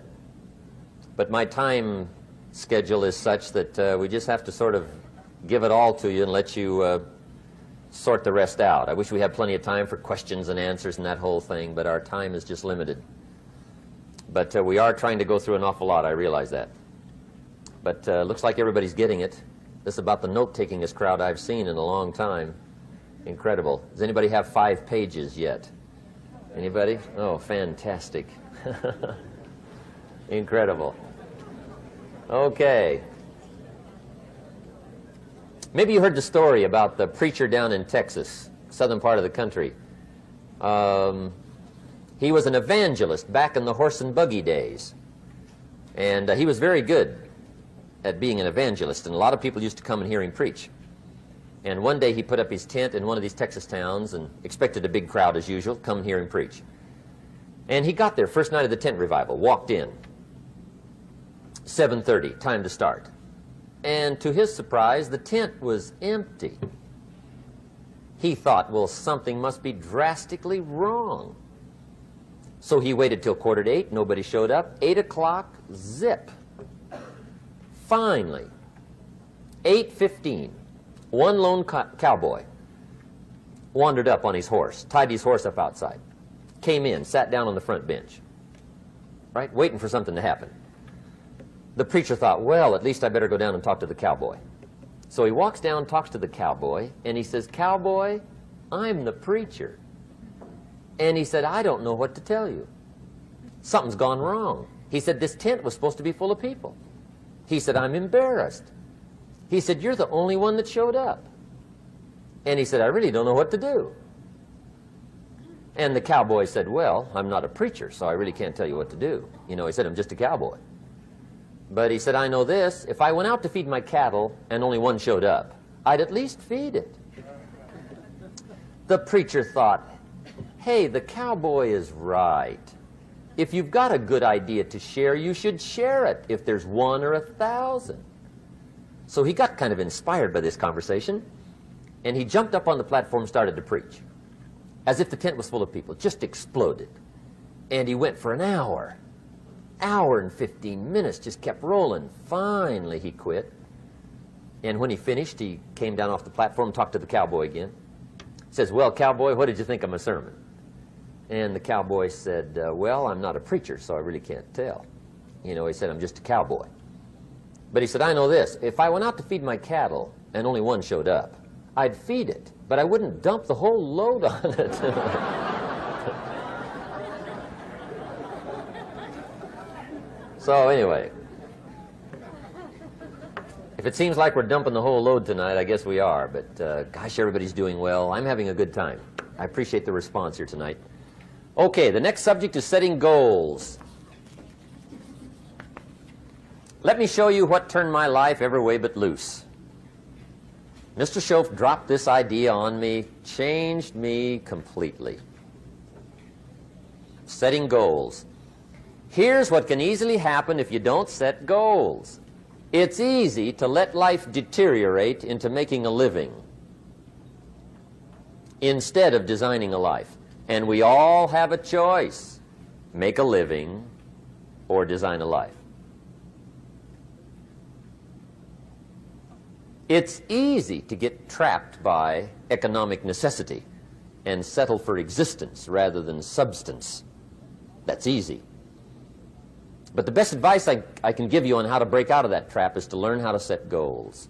But my time schedule is such that we just have to sort of give it all to you and let you sort the rest out. I wish we had plenty of time for questions and answers and that whole thing, but our time is just limited. But we are trying to go through an awful lot. I realize that. But looks like everybody's getting it. This is about the note-takingest crowd I've seen in a long time. Incredible. Does anybody have 5 pages yet? Anybody? Oh, fantastic. Incredible. Okay. Maybe you heard the story about the preacher down in Texas, southern part of the country. He was an evangelist back in the horse and buggy days. And he was very good at being an evangelist, and a lot of people used to come and hear him preach. And one day he put up his tent in one of these Texas towns and expected a big crowd as usual, come hear him preach. And he got there, first night of the tent revival, walked in. 7:30, time to start. And to his surprise, the tent was empty. He thought, well, something must be drastically wrong. So he waited till 7:45, nobody showed up. 8 o'clock, zip. Finally, 8:15, one lone cowboy wandered up on his horse, tied his horse up outside, came in, sat down on the front bench, right, waiting for something to happen. The preacher thought, well, at least I better go down and talk to the cowboy. So he walks down, talks to the cowboy, and he says, Cowboy, I'm the preacher. And he said, I don't know what to tell you. Something's gone wrong. He said, this tent was supposed to be full of people. He said, I'm embarrassed. He said, you're the only one that showed up. And he said, I really don't know what to do. And the cowboy said, well, I'm not a preacher, so I really can't tell you what to do. You know, he said, I'm just a cowboy. But he said, I know this, if I went out to feed my cattle and only one showed up, I'd at least feed it. The preacher thought, hey, the cowboy is right. If you've got a good idea to share, you should share it, if there's 1 or 1,000. So he got kind of inspired by this conversation, and he jumped up on the platform and started to preach, as if the tent was full of people, just exploded. And he went for an hour and 15 minutes, just kept rolling. Finally, he quit. And when he finished, he came down off the platform, talked to the cowboy again. Says, well, cowboy, what did you think of my sermon? And the cowboy said, well, I'm not a preacher, so I really can't tell. You know, he said, I'm just a cowboy. But he said, I know this. If I went out to feed my cattle and only one showed up, I'd feed it, but I wouldn't dump the whole load on it. So anyway, if it seems like we're dumping the whole load tonight, I guess we are. But gosh, everybody's doing well. I'm having a good time. I appreciate the response here tonight. Okay, the next subject is setting goals. Let me show you what turned my life every way but loose. Mr. Shoaff dropped this idea on me, changed me completely. Setting goals. Here's what can easily happen if you don't set goals. It's easy to let life deteriorate into making a living instead of designing a life. And we all have a choice. Make a living or design a life. It's easy to get trapped by economic necessity and settle for existence rather than substance. That's easy. But the best advice I can give you on how to break out of that trap is to learn how to set goals.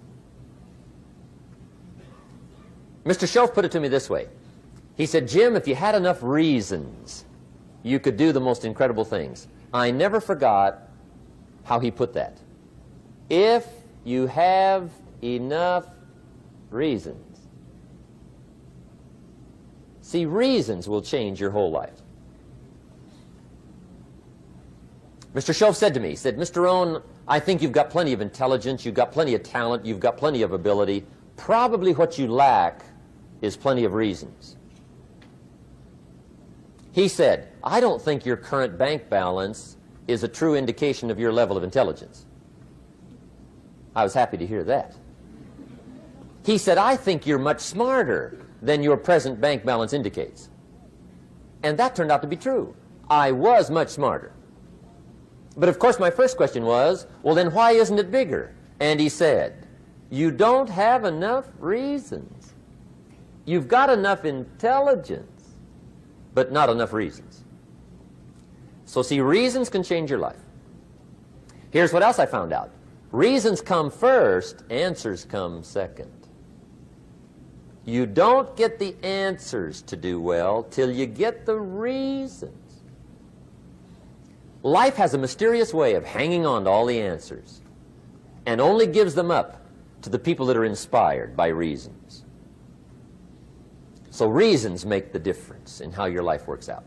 Mr. Shoaff put it to me this way. He said, Jim, if you had enough reasons, you could do the most incredible things. I never forgot how he put that. If you have enough reasons. See, reasons will change your whole life. Mr. Shoaff said to me, he said, Mr. Rohn, I think you've got plenty of intelligence, you've got plenty of talent, you've got plenty of ability. Probably what you lack is plenty of reasons. He said, I don't think your current bank balance is a true indication of your level of intelligence. I was happy to hear that. He said, I think you're much smarter than your present bank balance indicates. And that turned out to be true. I was much smarter. But of course my first question was, well then why isn't it bigger? And he said, you don't have enough reasons. You've got enough intelligence, but not enough reasons. So see, reasons can change your life. Here's what else I found out. Reasons come first, answers come second. You don't get the answers to do well till you get the reasons. Life has a mysterious way of hanging on to all the answers and only gives them up to the people that are inspired by reasons. So reasons make the difference in how your life works out.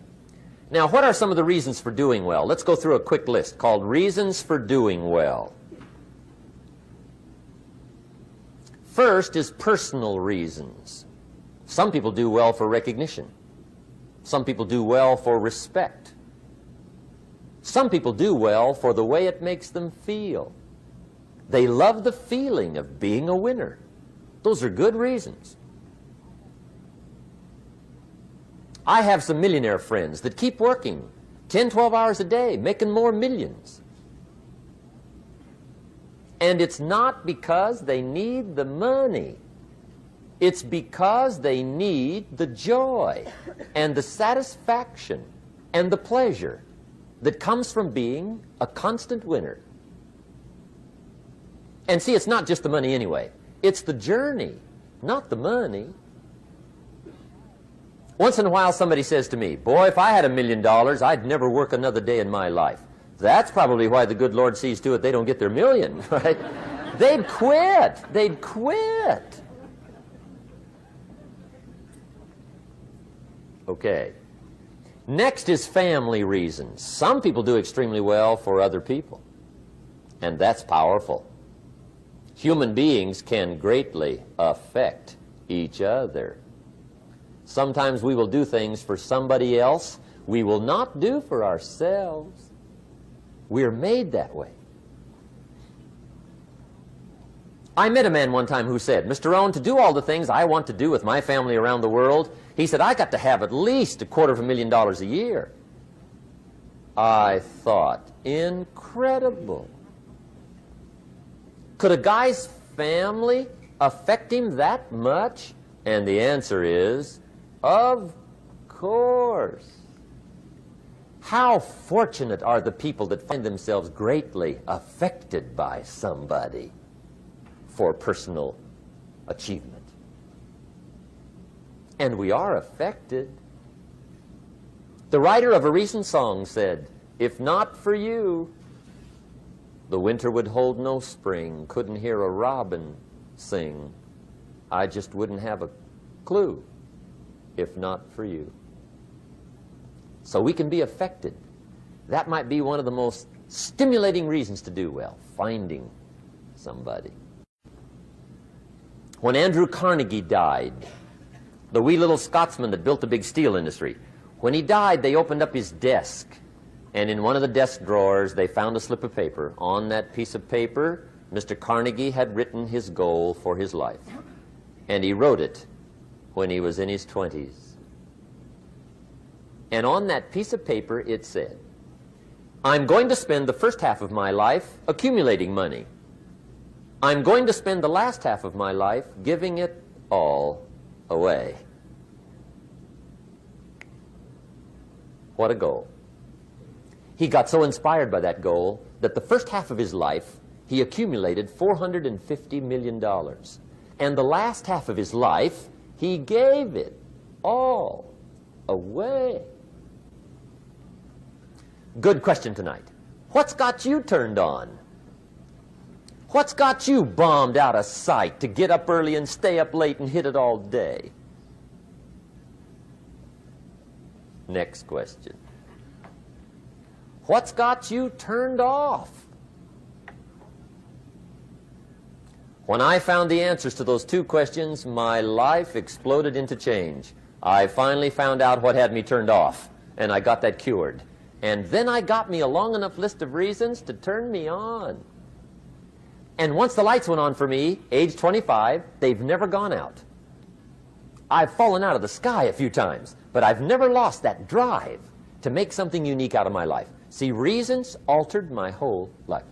Now, what are some of the reasons for doing well? Let's go through a quick list called Reasons for Doing Well. First is personal reasons. Some people do well for recognition. Some people do well for respect. Some people do well for the way it makes them feel. They love the feeling of being a winner. Those are good reasons. I have some millionaire friends that keep working 10, 12 hours a day, making more millions. And it's not because they need the money. It's because they need the joy and the satisfaction and the pleasure that comes from being a constant winner. And see, it's not just the money anyway. It's the journey, not the money. Once in a while somebody says to me, boy, if I had $1 million, I'd never work another day in my life. That's probably why the good Lord sees to it they don't get their million, right? They'd quit. They'd quit. Okay. Next is family reasons. Some people do extremely well for other people, and that's powerful. Human beings can greatly affect each other. Sometimes we will do things for somebody else we will not do for ourselves. We're made that way. I met a man one time who said, Mr. Rohn, to do all the things I want to do with my family around the world, he said, I got to have at least $250,000 a year. I thought, incredible. Could a guy's family affect him that much? And the answer is, of course. How fortunate are the people that find themselves greatly affected by somebody for personal achievement. And we are affected. The writer of a recent song said, "If not for you, the winter would hold no spring, couldn't hear a robin sing. I just wouldn't have a clue if not for you." So we can be affected. That might be one of the most stimulating reasons to do well, finding somebody. When Andrew Carnegie died, the wee little Scotsman that built the big steel industry, when he died, they opened up his desk, and in one of the desk drawers, they found a slip of paper. On that piece of paper, Mr. Carnegie had written his goal for his life, and he wrote it when he was in his 20s. And on that piece of paper, it said, "I'm going to spend the first half of my life accumulating money. I'm going to spend the last half of my life giving it all away." What a goal. He got so inspired by that goal that the first half of his life, he accumulated $450 million. And the last half of his life, he gave it all away. Good question tonight. What's got you turned on? What's got you bombed out of sight to get up early and stay up late and hit it all day? Next question. What's got you turned off? When I found the answers to those two questions, my life exploded into change. I finally found out what had me turned off, and I got that cured. And then I got me a long enough list of reasons to turn me on. And once the lights went on for me, age 25, they've never gone out. I've fallen out of the sky a few times, but I've never lost that drive to make something unique out of my life. See, reasons altered my whole life.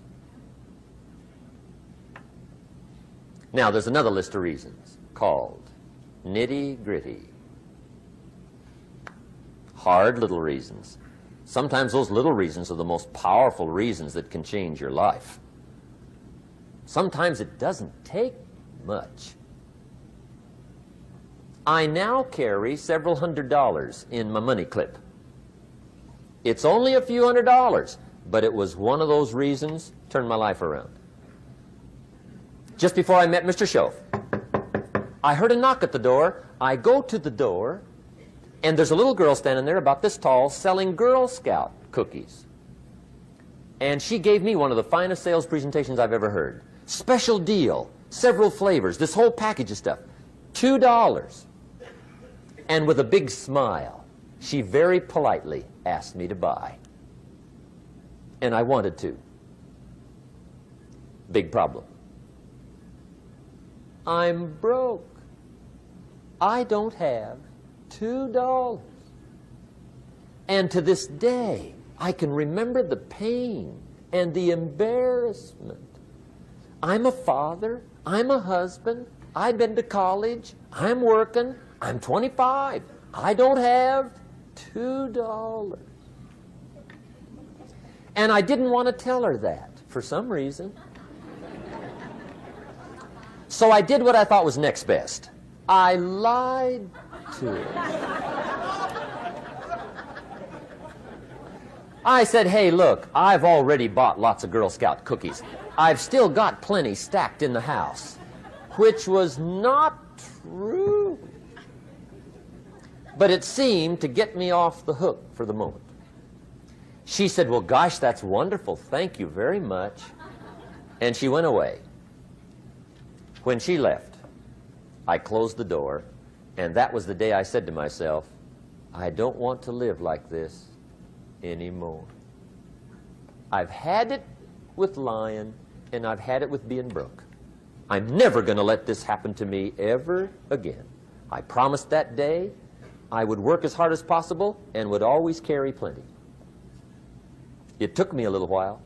Now, there's another list of reasons called nitty-gritty. Hard little reasons. Sometimes those little reasons are the most powerful reasons that can change your life. Sometimes it doesn't take much. I now carry several $100s in my money clip. It's only a few $100s, but it was one of those reasons turned my life around. Just before I met Mr. Shoaff, I heard a knock at the door. I go to the door, and there's a little girl standing there about this tall selling Girl Scout cookies. And she gave me one of the finest sales presentations I've ever heard. Special deal, several flavors, this whole package of stuff, $2. And with a big smile, she very politely asked me to buy. And I wanted to. Big problem. I'm broke. I don't have $2. And to this day, I can remember the pain and the embarrassment. I'm a father. I'm a husband. I've been to college. I'm working. I'm 25. I don't have $2. And I didn't want to tell her that for some reason. So I did what I thought was next best. I lied to her. I said, "Hey, look, I've already bought lots of Girl Scout cookies. I've still got plenty stacked in the house," which was not true. But it seemed to get me off the hook for the moment. She said, "Well, gosh, that's wonderful. Thank you very much." And she went away. When she left, I closed the door, and that was the day I said to myself, I don't want to live like this anymore. I've had it with lying, and I've had it with being broke. I'm never going to let this happen to me ever again. I promised that day I would work as hard as possible and would always carry plenty. It took me a little while,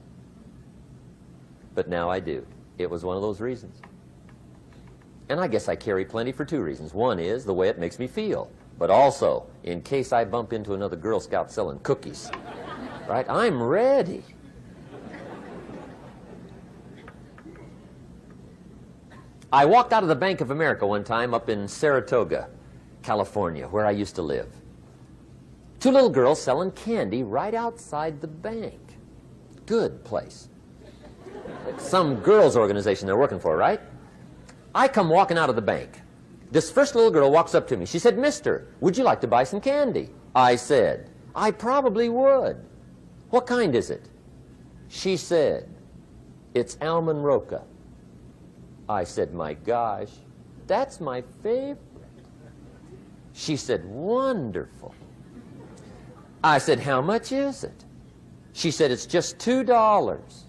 but now I do. It was one of those reasons. And I guess I carry plenty for two reasons. One is the way it makes me feel, but also in case I bump into another Girl Scout selling cookies. right? I'm ready. I walked out of the Bank of America one time up in Saratoga, California, where I used to live. Two little girls selling candy right outside the bank. Good place. Some girls' organization they're working for, right? I come walking out of the bank. This first little girl walks up to me. She said, "Mister, would you like to buy some candy?" I said, "I probably would." "What kind is it?" She said, "It's almond roca." I said, "My gosh, that's my favorite." She said, "Wonderful." I said, "How much is it?" She said, "It's just $2.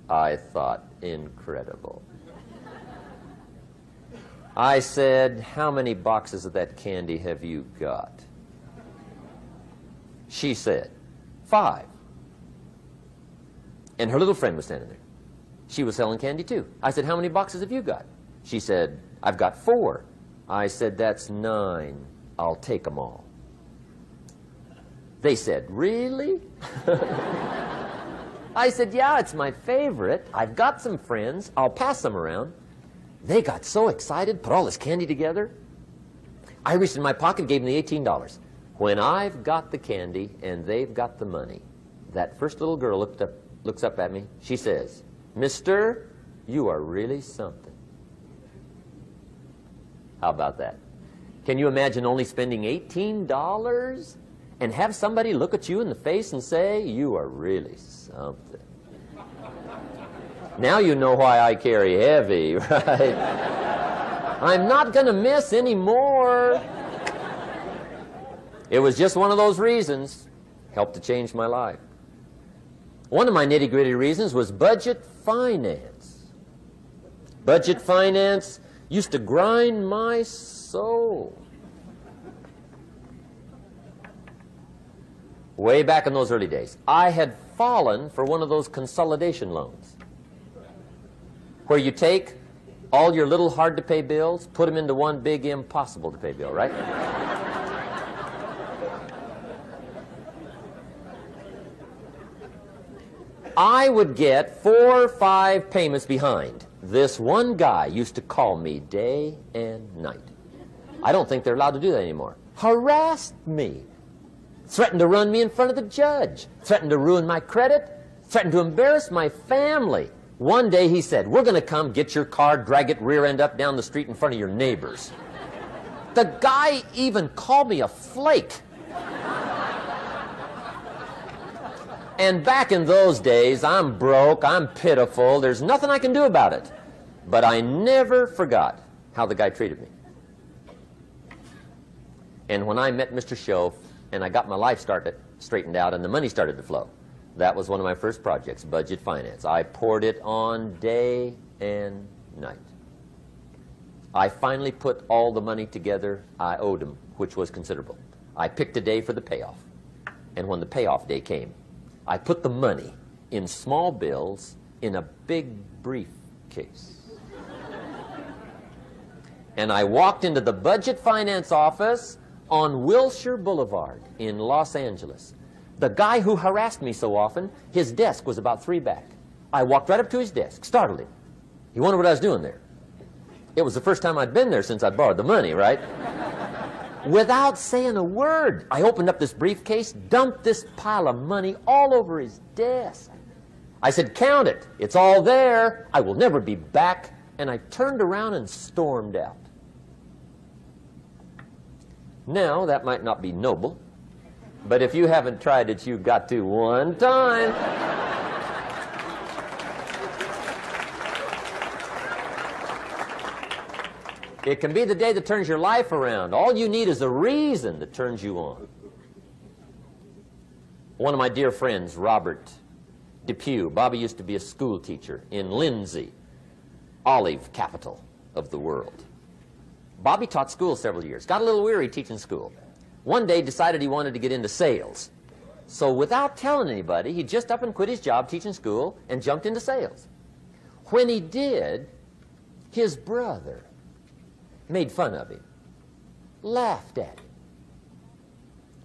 I thought, incredible. I said, "How many boxes of that candy have you got?" She said, 5. And her little friend was standing there. She was selling candy too. I said, "How many boxes have you got?" She said, "I've got 4. I said, "That's 9. I'll take them all." They said, "Really?" I said, "Yeah, it's my favorite. I've got some friends. I'll pass them around." They got so excited, put all this candy together. I reached in my pocket, gave them the $18. When I've got the candy and they've got the money, that first little girl looks up at me. She says, "Mister, you are really something." How about that? Can you imagine only spending $18 and have somebody look at you in the face and say, "You are really something"? Now you know why I carry heavy, right? I'm not going to miss anymore. It was just one of those reasons. Helped to change my life. One of my nitty-gritty reasons was budget finance. Budget finance used to grind my soul. Way back in those early days, I had fallen for one of those consolidation loans, where you take all your little hard-to-pay bills, put them into one big impossible-to-pay bill, right? I would get 4 or 5 payments behind. This one guy used to call me day and night. I don't think they're allowed to do that anymore. Harassed me. Threatened to run me in front of the judge. Threatened to ruin my credit. Threatened to embarrass my family. One day he said, "We're going to come get your car, drag it rear end up down the street in front of your neighbors." The guy even called me a flake. And back in those days, I'm broke, I'm pitiful, there's nothing I can do about it. But I never forgot how the guy treated me. And when I met Mr. Shoaff and I got my life straightened out and the money started to flow, that was one of my first projects, budget finance. I poured it on day and night. I finally put all the money together I owed him, which was considerable. I picked a day for the payoff. And when the payoff day came, I put the money in small bills in a big briefcase. And I walked into the budget finance office on Wilshire Boulevard in Los Angeles. The guy who harassed me so often, his desk was about 3 back. I walked right up to his desk, startled him. He wondered what I was doing there. It was the first time I'd been there since I'd borrowed the money, right? Without saying a word, I opened up this briefcase, dumped this pile of money all over his desk. I said, "Count it. It's all there. I will never be back." And I turned around and stormed out. Now, that might not be noble, but if you haven't tried it, you've got to one time. It can be the day that turns your life around. All you need is a reason that turns you on. One of my dear friends, Robert Depew, Bobby used to be a school teacher in Lindsay, olive capital of the world. Bobby taught school several years, got a little weary teaching school. One day decided he wanted to get into sales. So without telling anybody, he just up and quit his job teaching school and jumped into sales. When he did, his brother made fun of him, laughed at him,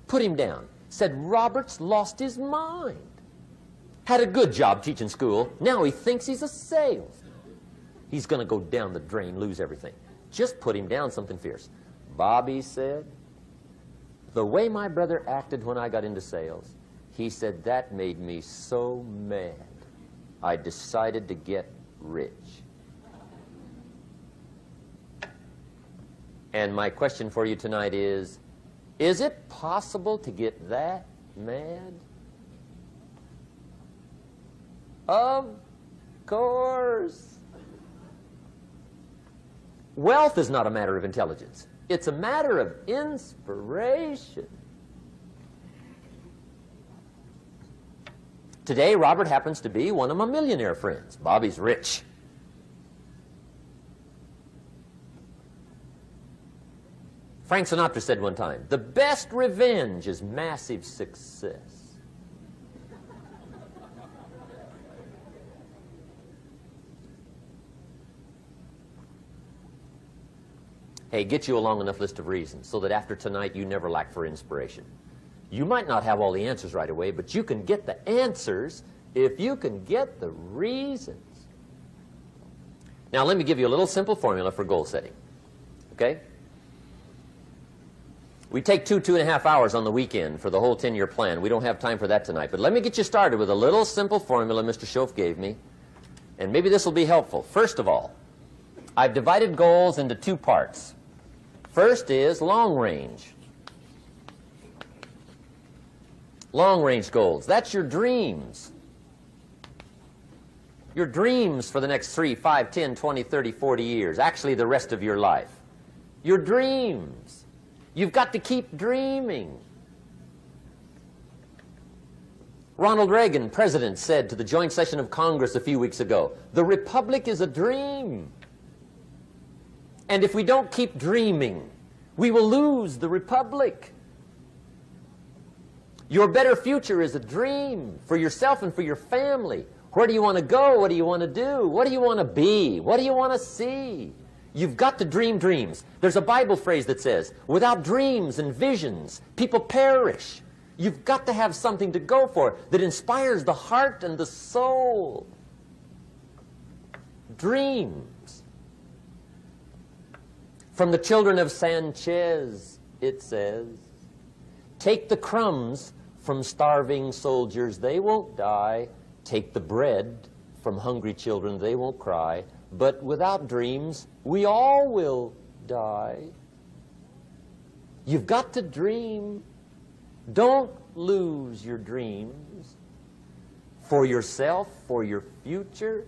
put him down. said Robert's lost his mind. Had a good job teaching school. Now he thinks he's a salesman. He's going to go down the drain, lose everything. Just put him down something fierce. Bobby said, the way my brother acted when I got into sales, he said that made me so mad. I decided to get rich. And my question for you tonight is it possible to get that mad? Of course. Wealth is not a matter of intelligence. It's a matter of inspiration. Today, Robert happens to be one of my millionaire friends. Bobby's rich. Frank Sinatra said one time, the best revenge is massive success. Hey, get you a long enough list of reasons so that after tonight you never lack for inspiration. You might not have all the answers right away, but you can get the answers if you can get the reasons. Now, let me give you a little simple formula for goal setting. Okay? We take 2.5 hours on the weekend for the whole 10-year plan. We don't have time for that tonight. But let me get you started with a little simple formula Mr. Shoaff gave me. And maybe this will be helpful. First of all, I've divided goals into two parts. First is long range. Long range goals. That's your dreams. Your dreams for the next 3, 5, 10, 20, 30, 40 years. Actually, the rest of your life. Your dreams. You've got to keep dreaming. Ronald Reagan, president, said to the joint session of Congress a few weeks ago, the Republic is a dream. And if we don't keep dreaming, we will lose the Republic. Your better future is a dream for yourself and for your family. Where do you want to go? What do you want to do? What do you want to be? What do you want to see? You've got to dream dreams. There's a Bible phrase that says, without dreams and visions, people perish. You've got to have something to go for that inspires the heart and the soul. Dreams. From the children of Sanchez, it says, take the crumbs from starving soldiers, they won't die. Take the bread from hungry children, they won't cry. But without dreams, we all will die. You've got to dream. Don't lose your dreams for yourself, for your future,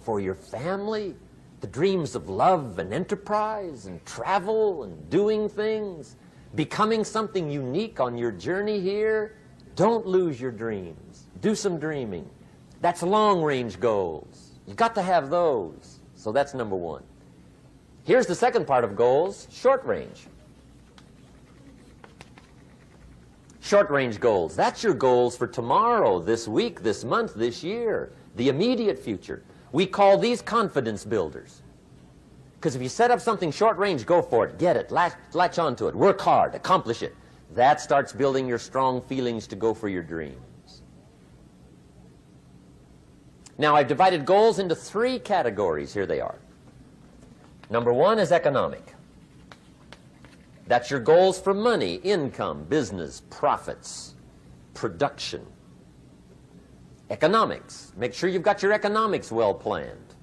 for your family. The dreams of love and enterprise and travel and doing things, becoming something unique on your journey here. Don't lose your dreams. Do some dreaming. That's long-range goals. You've got to have those. So that's number one. Here's the second part of goals, short range. Short range goals. That's your goals for tomorrow, this week, this month, this year, the immediate future. We call these confidence builders. Because if you set up something short range, go for it, get it, latch onto it, work hard, accomplish it. That starts building your strong feelings to go for your dreams. Now, I've divided goals into 3 categories. Here they are. Number 1 is economic. That's your goals for money, income, business, profits, production. Economics. Make sure you've got your economics well planned.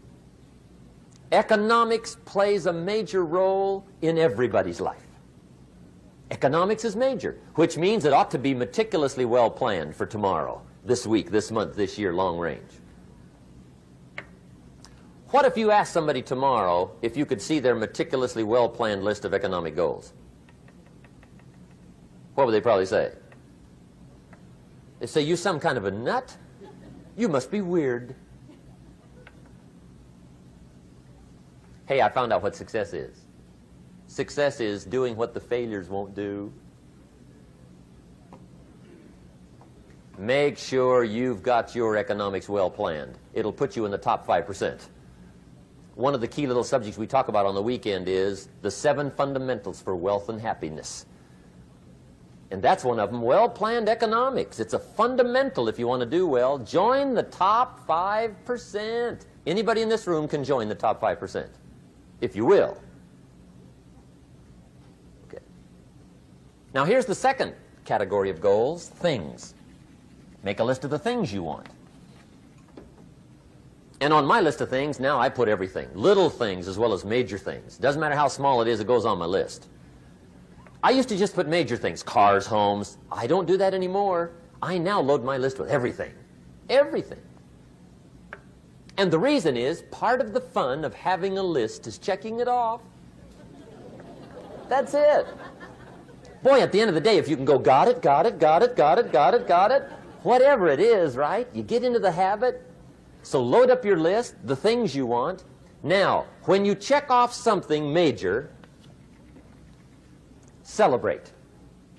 Economics plays a major role in everybody's life. Economics is major, which means it ought to be meticulously well planned for tomorrow, this week, this month, this year, long range. What if you asked somebody tomorrow if you could see their meticulously well-planned list of economic goals? What would they probably say? They'd say, you some kind of a nut? You must be weird. Hey, I found out what success is. Success is doing what the failures won't do. Make sure you've got your economics well planned. It'll put you in the top 5%. One of the key little subjects we talk about on the weekend is the 7 fundamentals for wealth and happiness. And that's one of them, well-planned economics. It's a fundamental if you want to do well. Join the top 5%. Anybody in this room can join the top 5%, if you will. Okay. Now here's the second category of goals, things. Make a list of the things you want. And on my list of things, now I put everything. Little things as well as major things. Doesn't matter how small it is, it goes on my list. I used to just put major things, cars, homes. I don't do that anymore. I now load my list with everything. Everything. And the reason is, part of the fun of having a list is checking it off. That's it. Boy, at the end of the day, if you can go, got it, got it, got it, got it, got it, got it, whatever it is, right? You get into the habit. So load up your list, the things you want. Now, when you check off something major, celebrate.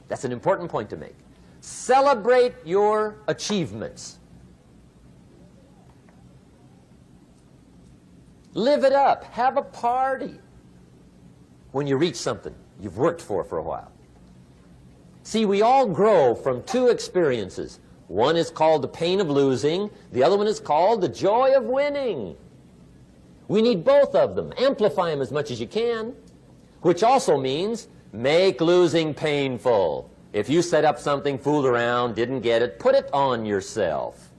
That's an important point to make. Celebrate your achievements. Live it up. Have a party when you reach something you've worked for a while. See, we all grow from two experiences. One is called the pain of losing. The other one is called the joy of winning. We need both of them. Amplify them as much as you can, which also means make losing painful. If you set up something, fooled around, didn't get it, put it on yourself.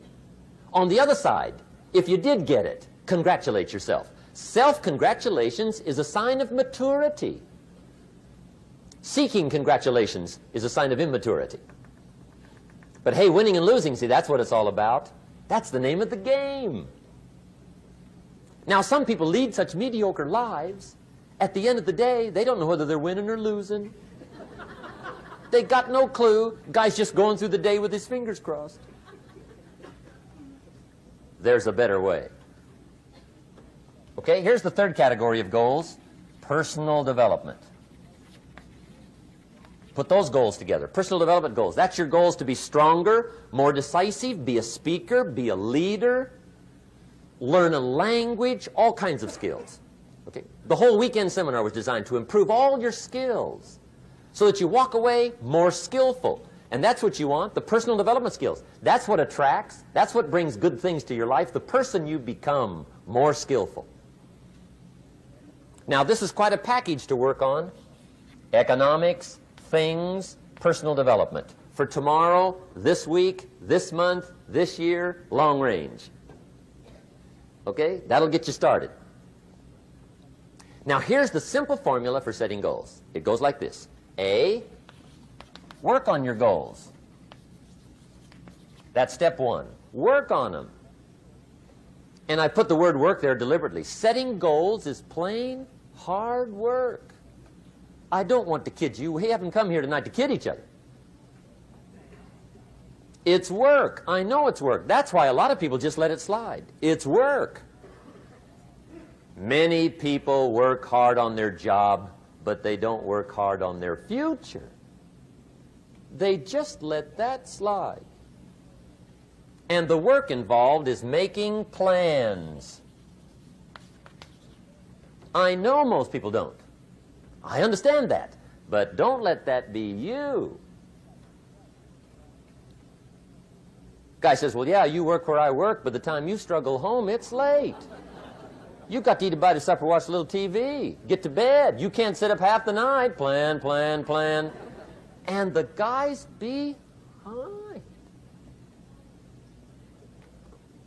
On the other side, if you did get it, congratulate yourself. Self-congratulations is a sign of maturity. Seeking congratulations is a sign of immaturity. But hey, winning and losing, see, that's what it's all about. That's the name of the game. Now, some people lead such mediocre lives, at the end of the day, they don't know whether they're winning or losing. They got no clue. Guy's just going through the day with his fingers crossed. There's a better way. Okay, here's the third category of goals, personal development. Put those goals together. Personal development goals. That's your goals to be stronger, more decisive, be a speaker, be a leader, learn a language, all kinds of skills. Okay? The whole weekend seminar was designed to improve all your skills so that you walk away more skillful. And that's what you want, the personal development skills. That's what attracts, that's what brings good things to your life, the person you become more skillful. Now, this is quite a package to work on. Economics, things, personal development. For tomorrow, this week, this month, this year, long range. Okay? That'll get you started. Now, here's the simple formula for setting goals. It goes like this. A, work on your goals. That's step one. Work on them. And I put the word work there deliberately. Setting goals is plain hard work. I don't want to kid you. We haven't come here tonight to kid each other. It's work. I know it's work. That's why a lot of people just let it slide. It's work. Many people work hard on their job, but they don't work hard on their future. They just let that slide. And the work involved is making plans. I know most people don't. I understand that, but don't let that be you. Guy says, well, yeah, you work where I work, but the time you struggle home, it's late. You've got to eat a bite of supper, watch a little TV, get to bed. You can't sit up half the night. Plan, plan, plan. And the guy's behind.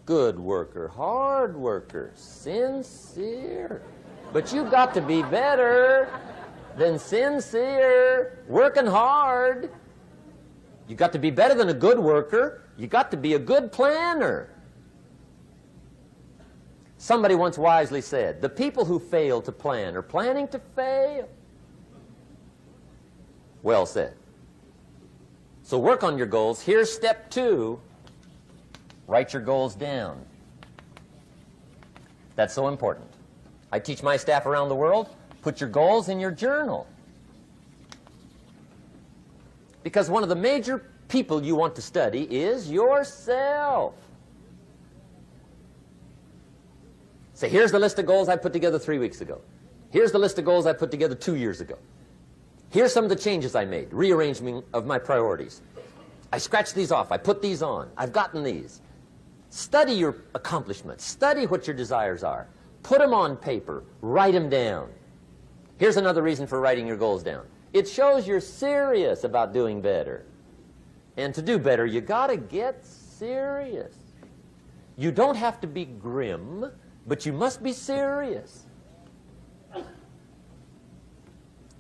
Good worker, hard worker, sincere. But you've got to be better than sincere, working hard. You've got to be better than a good worker. You've got to be a good planner. Somebody once wisely said, the people who fail to plan are planning to fail. Well said. So work on your goals. Here's step 2. Write your goals down. That's so important. I teach my staff around the world, put your goals in your journal. Because one of the major people you want to study is yourself. Say, here's the list of goals I put together 3 weeks ago. Here's the list of goals I put together 2 years ago. Here's some of the changes I made, rearrangement of my priorities. I scratched these off. I put these on. I've gotten these. Study your accomplishments. Study what your desires are. Put them on paper. Write them down. Here's another reason for writing your goals down. It shows you're serious about doing better. And to do better, you got to get serious. You don't have to be grim, but you must be serious.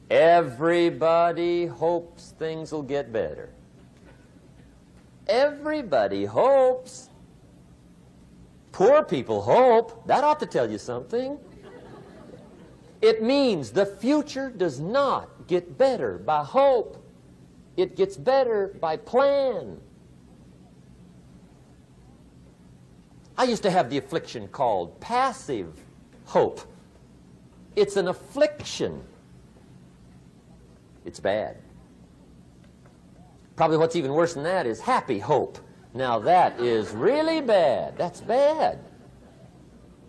Everybody hopes things will get better. Everybody hopes. Poor people hope. That ought to tell you something. It means the future does not get better by hope. It gets better by plan. I used to have the affliction called passive hope. It's an affliction. It's bad. Probably what's even worse than that is happy hope. Now that is really bad. That's bad.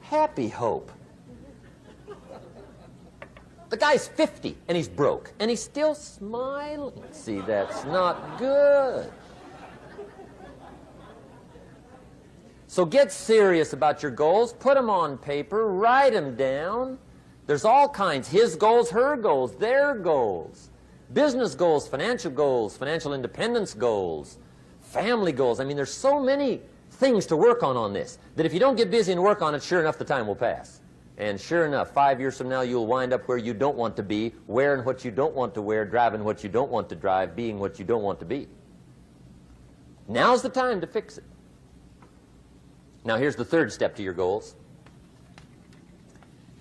Happy hope. The guy's 50 and he's broke and he's still smiling. See, that's not good. So get serious about your goals. Put them on paper. Write them down. There's all kinds. His goals, her goals, their goals. Business goals, financial independence goals, family goals. I mean, there's so many things to work on this that if you don't get busy and work on it, sure enough, the time will pass. And sure enough, 5 years from now, you'll wind up where you don't want to be, wearing what you don't want to wear, driving what you don't want to drive, being what you don't want to be. Now's the time to fix it. Now, here's the third step to your goals.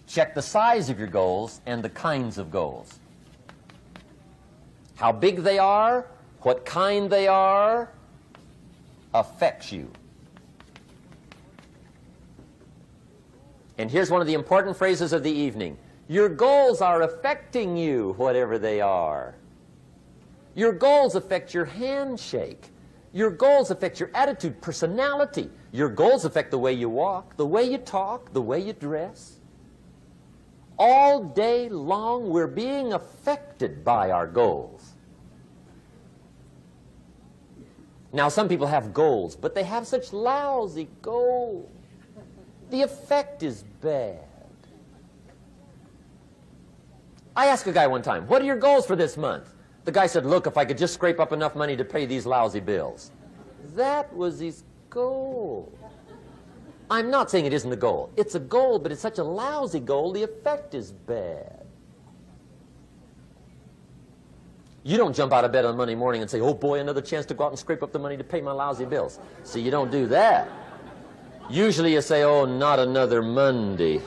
Check the size of your goals and the kinds of goals. How big they are, what kind they are, affects you. And here's one of the important phrases of the evening. Your goals are affecting you, whatever they are. Your goals affect your handshake. Your goals affect your attitude, personality. Your goals affect the way you walk, the way you talk, the way you dress. All day long, we're being affected by our goals. Now, some people have goals, but they have such lousy goals. The effect is bad. I asked a guy one time, what are your goals for this month? The guy said, look, if I could just scrape up enough money to pay these lousy bills. That was his goal. I'm not saying it isn't a goal. It's a goal, but it's such a lousy goal, the effect is bad. You don't jump out of bed on Monday morning and say, oh boy, another chance to go out and scrape up the money to pay my lousy bills. See, you don't do that. Usually you say, oh, not another Monday.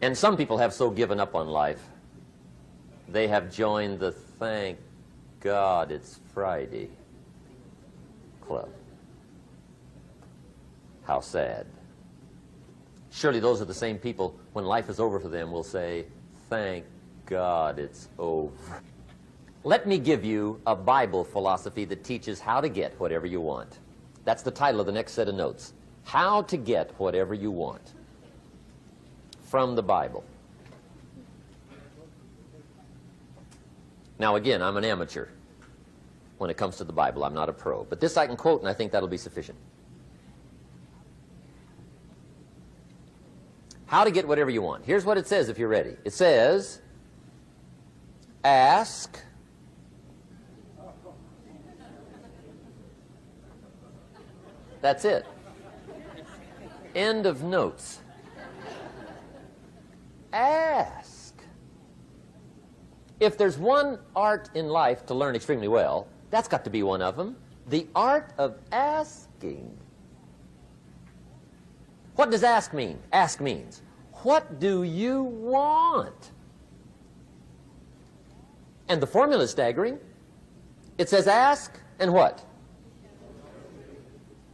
And some people have so given up on life, they have joined the thank God it's Friday club. How sad. Surely those are the same people, when life is over for them, will say, thank God it's over. Let me give you a Bible philosophy that teaches how to get whatever you want. That's the title of the next set of notes. How to get whatever you want. From the Bible. Now again, I'm an amateur when it comes to the Bible. I'm not a pro. But this I can quote, and I think that'll be sufficient. How to get whatever you want. Here's what it says if you're ready. It says, ask, that's it. End of notes. Ask. If there's one art in life to learn extremely well, that's got to be one of them. The art of asking. What does ask mean? Ask means, what do you want? And the formula is staggering. It says ask and what?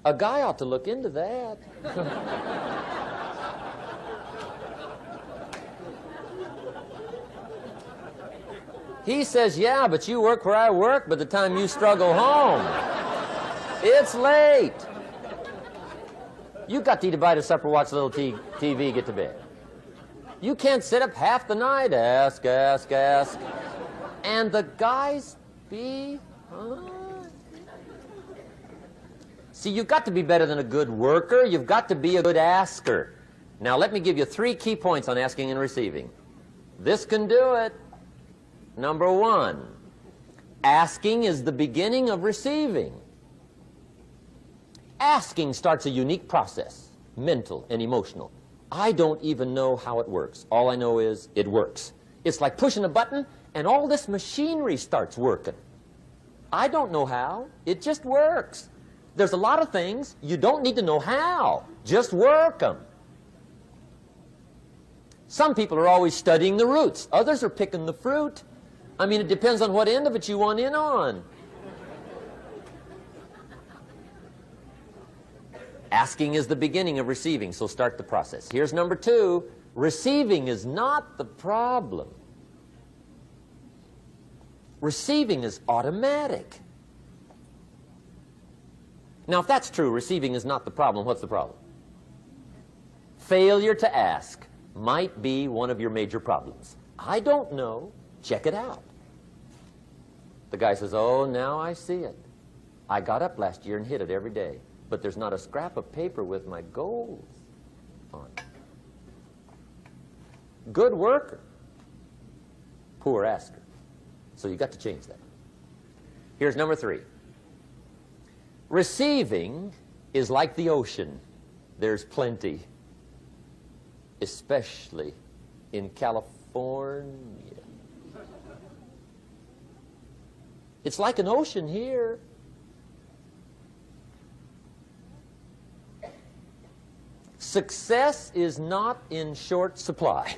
A guy ought to look into that. He says, yeah, but you work where I work, by the time you struggle home, it's late. You got to eat a bite of supper, watch a little TV, get to bed. You can't sit up half the night, ask. And the guys behind. See, you've got to be better than a good worker. You've got to be a good asker. Now, let me give you 3 key points on asking and receiving. This can do it. Number 1, asking is the beginning of receiving. Asking starts a unique process, mental and emotional. I don't even know how it works. All I know is it works. It's like pushing a button and all this machinery starts working. I don't know how. It just works. There's a lot of things you don't need to know how. Just work them. Some people are always studying the roots. Others are picking the fruit. I mean, it depends on what end of it you want in on. Asking is the beginning of receiving, so start the process. Here's number 2. Receiving is not the problem. Receiving is automatic. Now, if that's true, receiving is not the problem, what's the problem? Failure to ask might be one of your major problems. I don't know. Check it out. The guy says, oh, now I see it. I got up last year and hit it every day, but there's not a scrap of paper with my goals on it. Good worker, poor asker. So you got to change that. Here's number 3. Receiving is like the ocean. There's plenty, especially in California. It's like an ocean here. Success is not in short supply.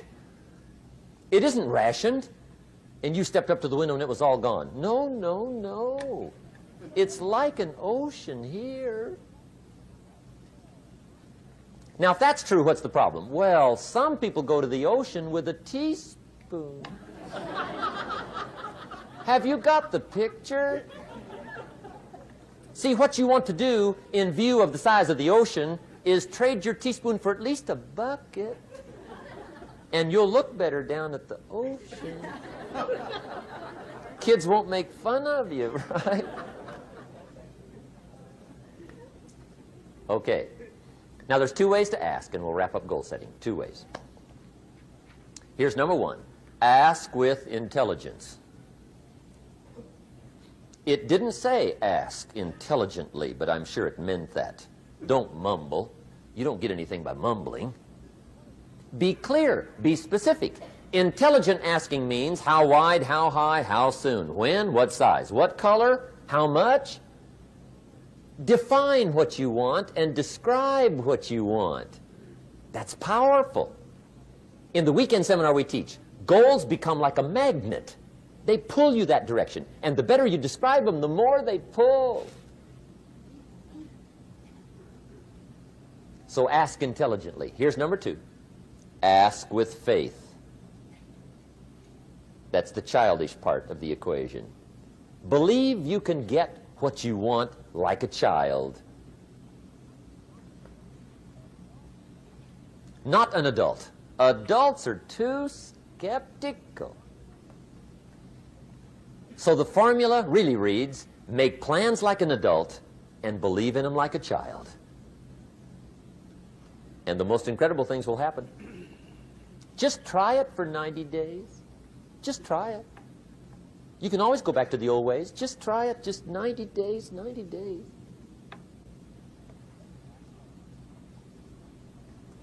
It isn't rationed, and you stepped up to the window and it was all gone. No, no, no. It's like an ocean here. Now, if that's true, what's the problem? Well, some people go to the ocean with a teaspoon. Have you got the picture? See, what you want to do in view of the size of the ocean is trade your teaspoon for at least a bucket, and you'll look better down at the ocean. Kids won't make fun of you, right? Okay. Now, there's 2 ways to ask, and we'll wrap up goal setting. 2 ways. Here's number 1. Ask with intelligence. It didn't say ask intelligently, but I'm sure it meant that. Don't mumble. You don't get anything by mumbling. Be clear. Be specific. Intelligent asking means how wide, how high, how soon, when, what size, what color, how much. Define what you want and describe what you want. That's powerful. In the weekend seminar we teach, goals become like a magnet. They pull you that direction. And the better you describe them, the more they pull. So ask intelligently. Here's number 2. Ask with faith. That's the childish part of the equation. Believe you can get what you want like a child. Not an adult. Adults are too skeptical. So the formula really reads, make plans like an adult and believe in them like a child. And the most incredible things will happen. Just try it for 90 days. Just try it. You can always go back to the old ways. Just try it. Just 90 days, 90 days.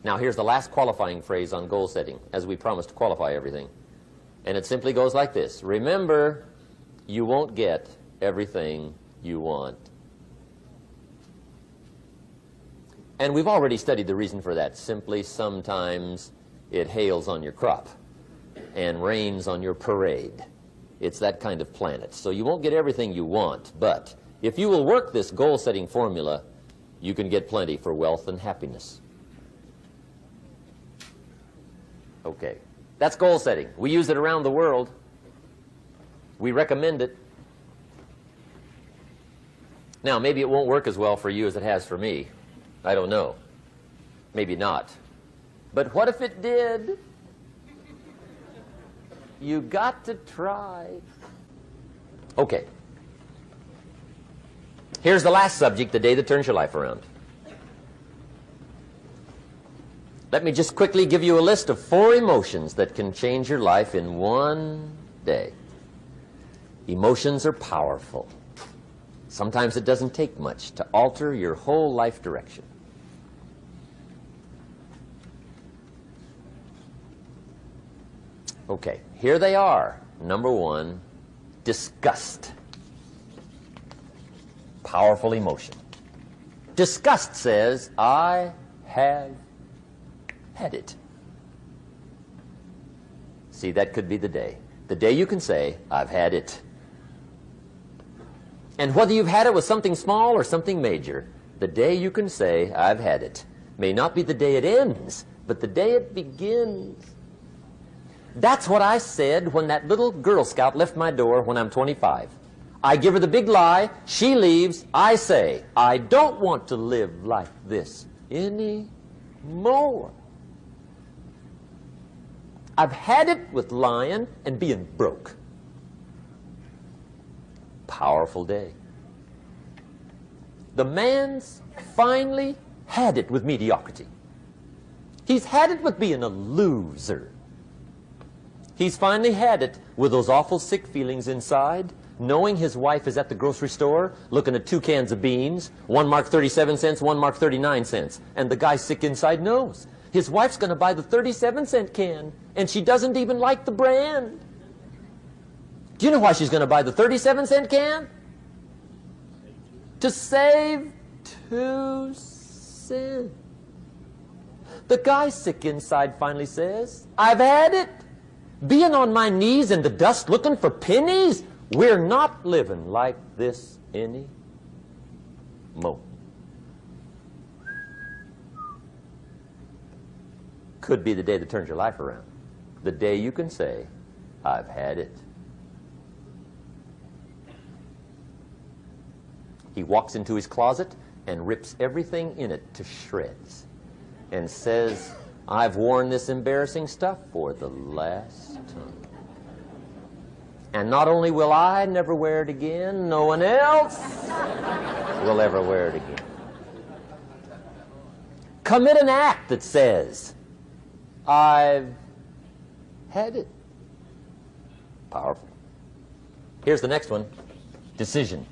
Now, here's the last qualifying phrase on goal setting, as we promised to qualify everything. And it simply goes like this. Remember, you won't get everything you want. And we've already studied the reason for that. Simply, sometimes it hails on your crop and rains on your parade. It's that kind of planet. So you won't get everything you want, but if you will work this goal-setting formula, you can get plenty for wealth and happiness. Okay, that's goal setting. We use it around the world. We recommend it. Now, maybe it won't work as well for you as it has for me. I don't know. Maybe not. But what if it did? You got to try. Okay. Here's the last subject, the day that turns your life around. Let me just quickly give you a list of 4 emotions that can change your life in one day. Emotions are powerful. Sometimes it doesn't take much to alter your whole life direction. Okay, here they are. Number 1, disgust. Powerful emotion. Disgust says, I have had it. See, that could be the day. The day you can say, I've had it. And whether you've had it with something small or something major, the day you can say, I've had it, may not be the day it ends, but the day it begins. That's what I said when that little Girl Scout left my door when I'm 25. I give her the big lie, she leaves, I say, I don't want to live like this anymore. I've had it with lying and being broke. Powerful day. The man's finally had it with mediocrity. He's had it with being a loser. He's finally had it with those awful sick feelings inside, knowing his wife is at the grocery store looking at 2 cans of beans, one marked 37 cents, one marked 39 cents. And the guy sick inside knows his wife's going to buy the 37-cent can, and she doesn't even like the brand. Do you know why she's going to buy the 37-cent can? To save 2 cents. The guy sick inside finally says, I've had it. Being on my knees in the dust looking for pennies, we're not living like this anymore. Could be the day that turns your life around. The day you can say, I've had it. He walks into his closet and rips everything in it to shreds and says, I've worn this embarrassing stuff for the last time. And not only will I never wear it again, no one else will ever wear it again. Commit an act that says, I've had it. Powerful. Here's the next one. Decision.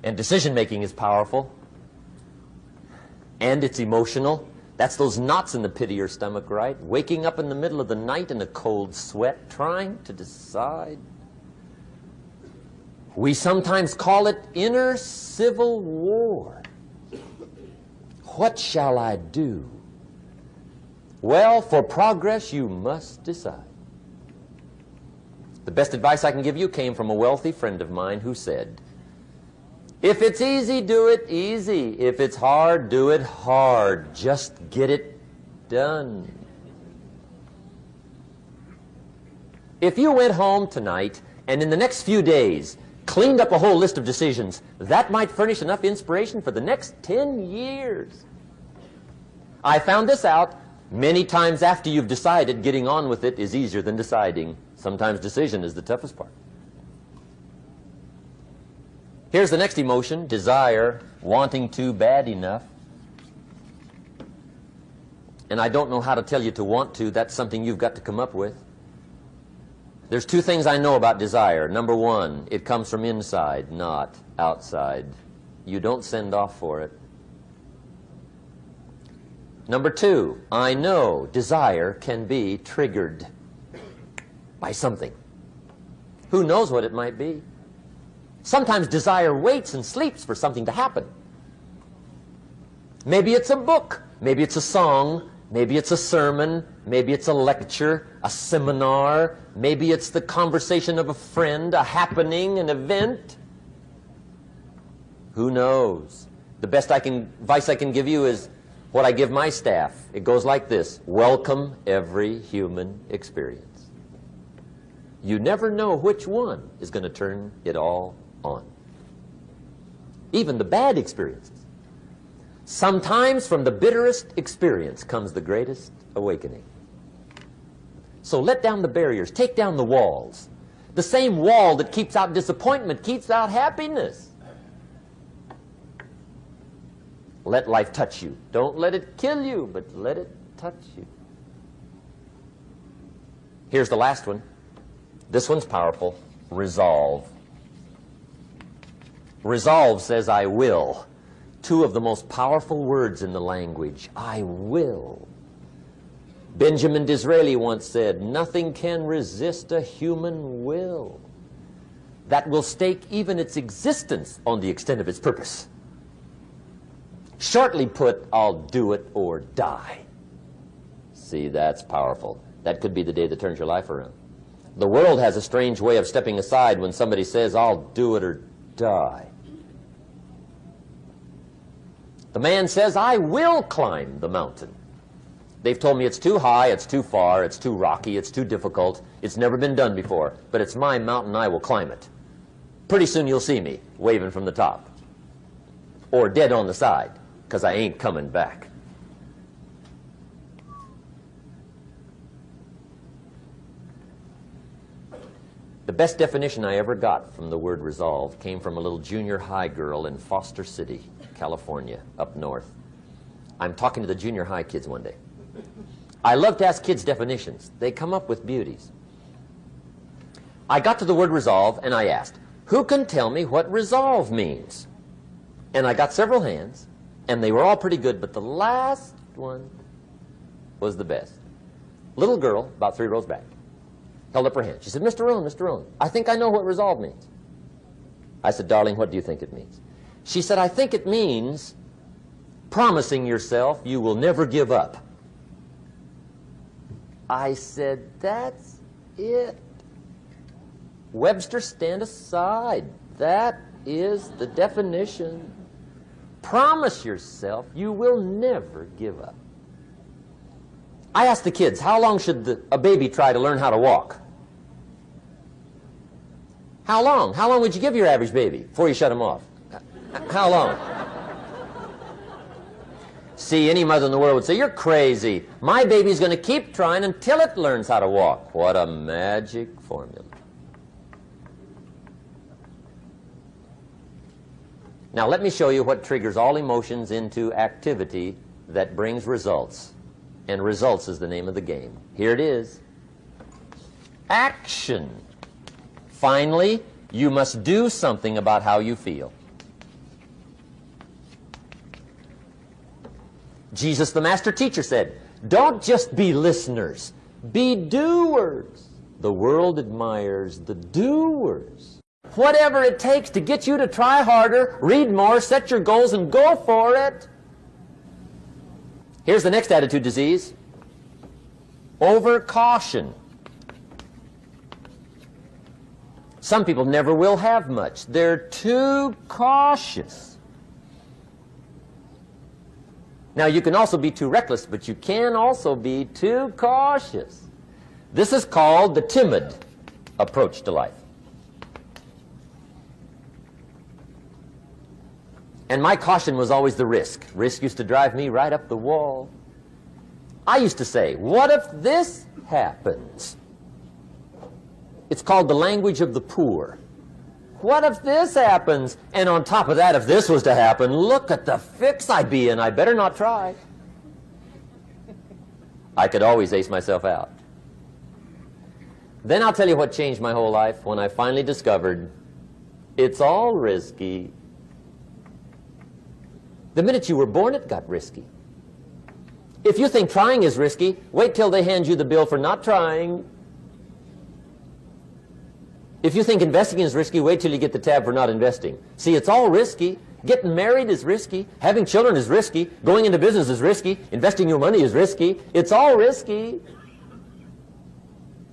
And decision-making is powerful. And it's emotional. That's those knots in the pit of your stomach, right? Waking up in the middle of the night in a cold sweat, trying to decide. We sometimes call it inner civil war. What shall I do? Well, for progress, you must decide. The best advice I can give you came from a wealthy friend of mine who said, if it's easy, do it easy. If it's hard, do it hard. Just get it done. If you went home tonight and in the next few days cleaned up a whole list of decisions, that might furnish enough inspiration for the next 10 years. I found this out many times after you've decided. Getting on with it is easier than deciding. Sometimes decision is the toughest part. Here's the next emotion, desire, wanting to bad enough. And I don't know how to tell you to want to. That's something you've got to come up with. There's 2 things I know about desire. Number 1, it comes from inside, not outside. You don't send off for it. Number 2, I know desire can be triggered by something. Who knows what it might be? Sometimes desire waits and sleeps for something to happen. Maybe it's a book, maybe it's a song, maybe it's a sermon, maybe it's a lecture, a seminar, maybe it's the conversation of a friend, a happening, an event. Who knows? The best advice I can give you is what I give my staff. It goes like this: welcome every human experience. You never know which one is going to turn it all on. Even the bad experiences. Sometimes from the bitterest experience comes the greatest awakening. So let down the barriers, take down the walls. The same wall that keeps out disappointment keeps out happiness. Let life touch you. Don't let it kill you, but let it touch you. Here's the last one. This one's powerful. Resolve. Resolve says, I will. Two of the most powerful words in the language. I will. Benjamin Disraeli once said, nothing can resist a human will that will stake even its existence on the extent of its purpose. Shortly put, I'll do it or die. See, that's powerful. That could be the day that turns your life around. The world has a strange way of stepping aside when somebody says, I'll do it or die. The man says, I will climb the mountain. They've told me it's too high, it's too far, it's too rocky, it's too difficult, it's never been done before, but it's my mountain, I will climb it. Pretty soon you'll see me waving from the top. Or dead on the side, because I ain't coming back. The best definition I ever got from the word resolve came from a little junior high girl in Foster City, California, up north. I'm talking to the junior high kids one day. I love to ask kids definitions. They come up with beauties. I got to the word resolve and I asked, who can tell me what resolve means? And I got several hands, and they were all pretty good, but the last one was the best. Little girl, about 3 rows back, held up her hand. She said, Mr. Rohn, Mr. Rohn, I think I know what resolve means. I said, darling, what do you think it means? She said, I think it means promising yourself you will never give up. I said, that's it. Webster, stand aside. That is the definition. Promise yourself you will never give up. I asked the kids, how long should a baby try to learn how to walk? How long? How long would you give your average baby before you shut him off? How long? See, any mother in the world would say, you're crazy. My baby's going to keep trying until it learns how to walk. What a magic formula. Now let me show you what triggers all emotions into activity that brings results. And results is the name of the game. Here it is. Action. Finally, you must do something about how you feel. Jesus, the master teacher, said, don't just be listeners, be doers. The world admires the doers. Whatever it takes to get you to try harder, read more, set your goals, and go for it. Here's the next attitude disease. Over-caution. Some people never will have much. They're too cautious. Now, you can also be too reckless, but you can also be too cautious. This is called the timid approach to life. And my caution was always the risk. Risk used to drive me right up the wall. I used to say, what if this happens? It's called the language of the poor. What if this happens? And on top of that, if this was to happen, look at the fix I'd be in. I better not try. I could always ace myself out. Then I'll tell you what changed my whole life when I finally discovered it's all risky. The minute you were born, it got risky. If you think trying is risky, wait till they hand you the bill for not trying. If you think investing is risky, wait till you get the tab for not investing. See, it's all risky. Getting married is risky. Having children is risky. Going into business is risky. Investing your money is risky. It's all risky.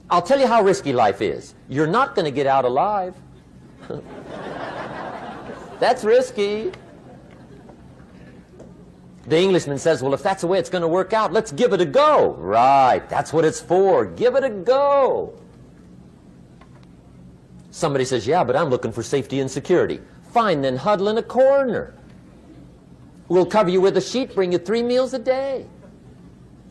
I'll tell you how risky life is. You're not going to get out alive. That's risky. The Englishman says, well, if that's the way it's going to work out, let's give it a go. Right, that's what it's for. Give it a go. Somebody says, yeah, but I'm looking for safety and security. Fine, then huddle in a corner. We'll cover you with a sheet, bring you 3 meals a day.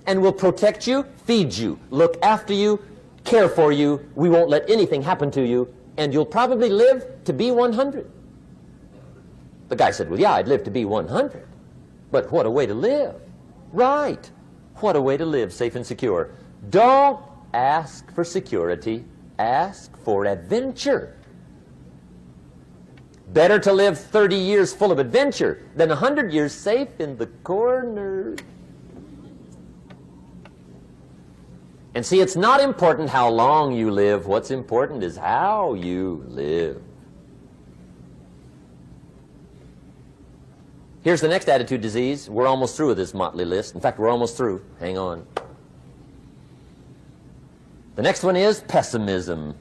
And we'll protect you, feed you, look after you, care for you. We won't let anything happen to you. And you'll probably live to be 100. The guy said, well, yeah, I'd live to be 100. But what a way to live. Right. What a way to live, safe and secure. Don't ask for security. Ask for adventure. Better to live 30 years full of adventure than 100 years safe in the corner. And see, it's not important how long you live. What's important is how you live. Here's the next attitude disease. We're almost through with this motley list. In fact, we're almost through. Hang on. The next one is pessimism.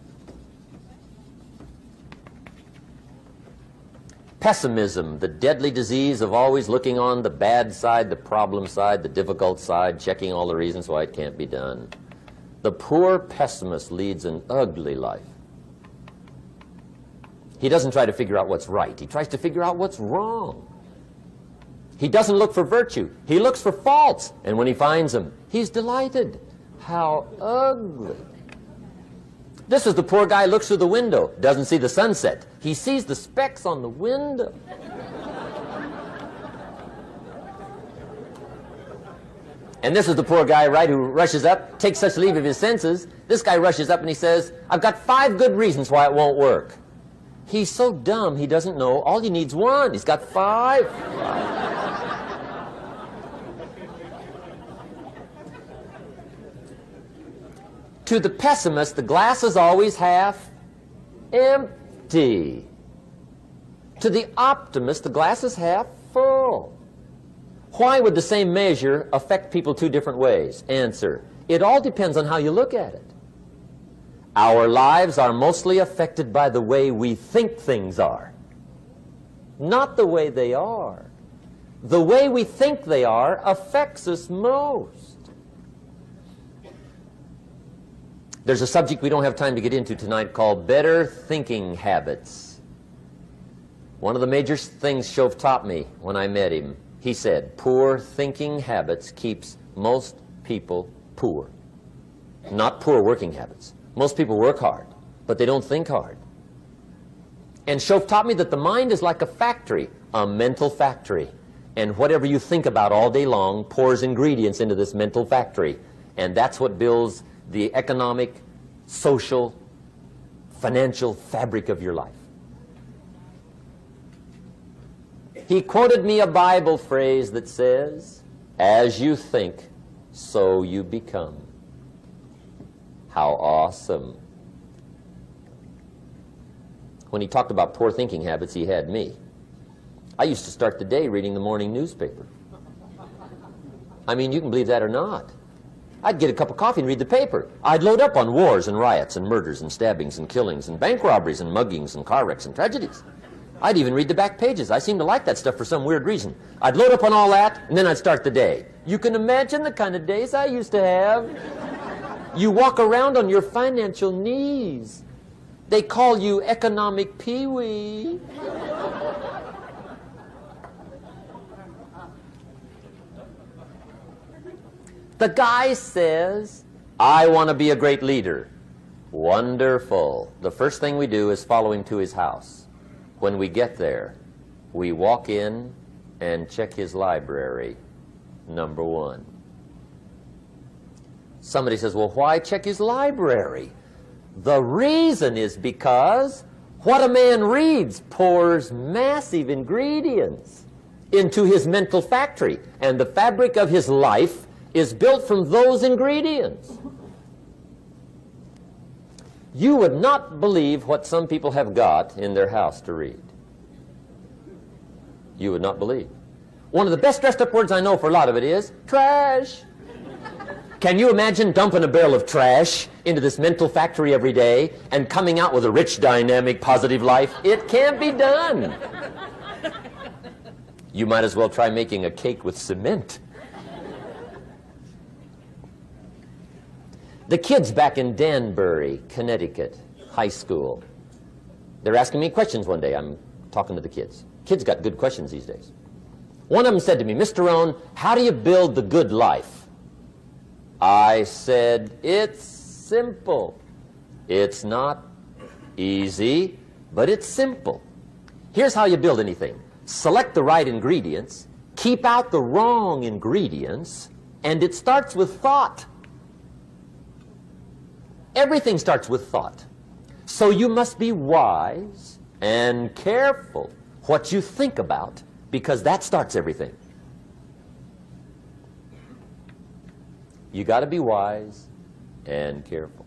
Pessimism, the deadly disease of always looking on the bad side, the problem side, the difficult side, checking all the reasons why it can't be done. The poor pessimist leads an ugly life. He doesn't try to figure out what's right. He tries to figure out what's wrong. He doesn't look for virtue. He looks for faults. And when he finds them, he's delighted. How ugly. This is the poor guy who looks through the window, doesn't see the sunset. He sees the specks on the window. And this is the poor guy, right, who rushes up, takes such leave of his senses. This guy rushes up and he says, I've got 5 good reasons why it won't work. He's so dumb he doesn't know all he needs 1. He's got 5. To the pessimist, the glass is always half empty. To the optimist, the glass is half full. Why would the same measure affect people 2 different ways? Answer, it all depends on how you look at it. Our lives are mostly affected by the way we think things are, not the way they are. The way we think they are affects us most. There's a subject we don't have time to get into tonight called better thinking habits. One of the major things Shoaff taught me when I met him, he said, poor thinking habits keeps most people poor. Not poor working habits. Most people work hard, but they don't think hard. And Shoaff taught me that the mind is like a factory, a mental factory. And whatever you think about all day long pours ingredients into this mental factory. And that's what builds the economic, social, financial fabric of your life. He quoted me a Bible phrase that says, as you think, so you become. How awesome. When he talked about poor thinking habits, he had me. I used to start the day reading the morning newspaper. I mean, you can believe that or not. I'd get a cup of coffee and read the paper. I'd load up on wars and riots and murders and stabbings and killings and bank robberies and muggings and car wrecks and tragedies. I'd even read the back pages. I seem to like that stuff for some weird reason. I'd load up on all that, and then I'd start the day. You can imagine the kind of days I used to have. You walk around on your financial knees. They call you economic peewee. The guy says, I want to be a great leader. Wonderful. The first thing we do is follow him to his house. When we get there, we walk in and check his library, number 1. Somebody says, well, why check his library? The reason is because what a man reads pours massive ingredients into his mental factory, and the fabric of his life is built from those ingredients. You would not believe what some people have got in their house to read. You would not believe. One of the best dressed up words I know for a lot of it is trash. Can you imagine dumping a barrel of trash into this mental factory every day and coming out with a rich, dynamic, positive life? It can't be done. You might as well try making a cake with cement. The kids back in Danbury, Connecticut, high school, they're asking me questions one day. I'm talking to the kids. Kids got good questions these days. One of them said to me, "Mr. Rohn, how do you build the good life?" I said, "It's simple. It's not easy, but it's simple. Here's how you build anything. Select the right ingredients, keep out the wrong ingredients, and it starts with thought." Everything starts with thought. So you must be wise and careful what you think about, because that starts everything. You got to be wise and careful.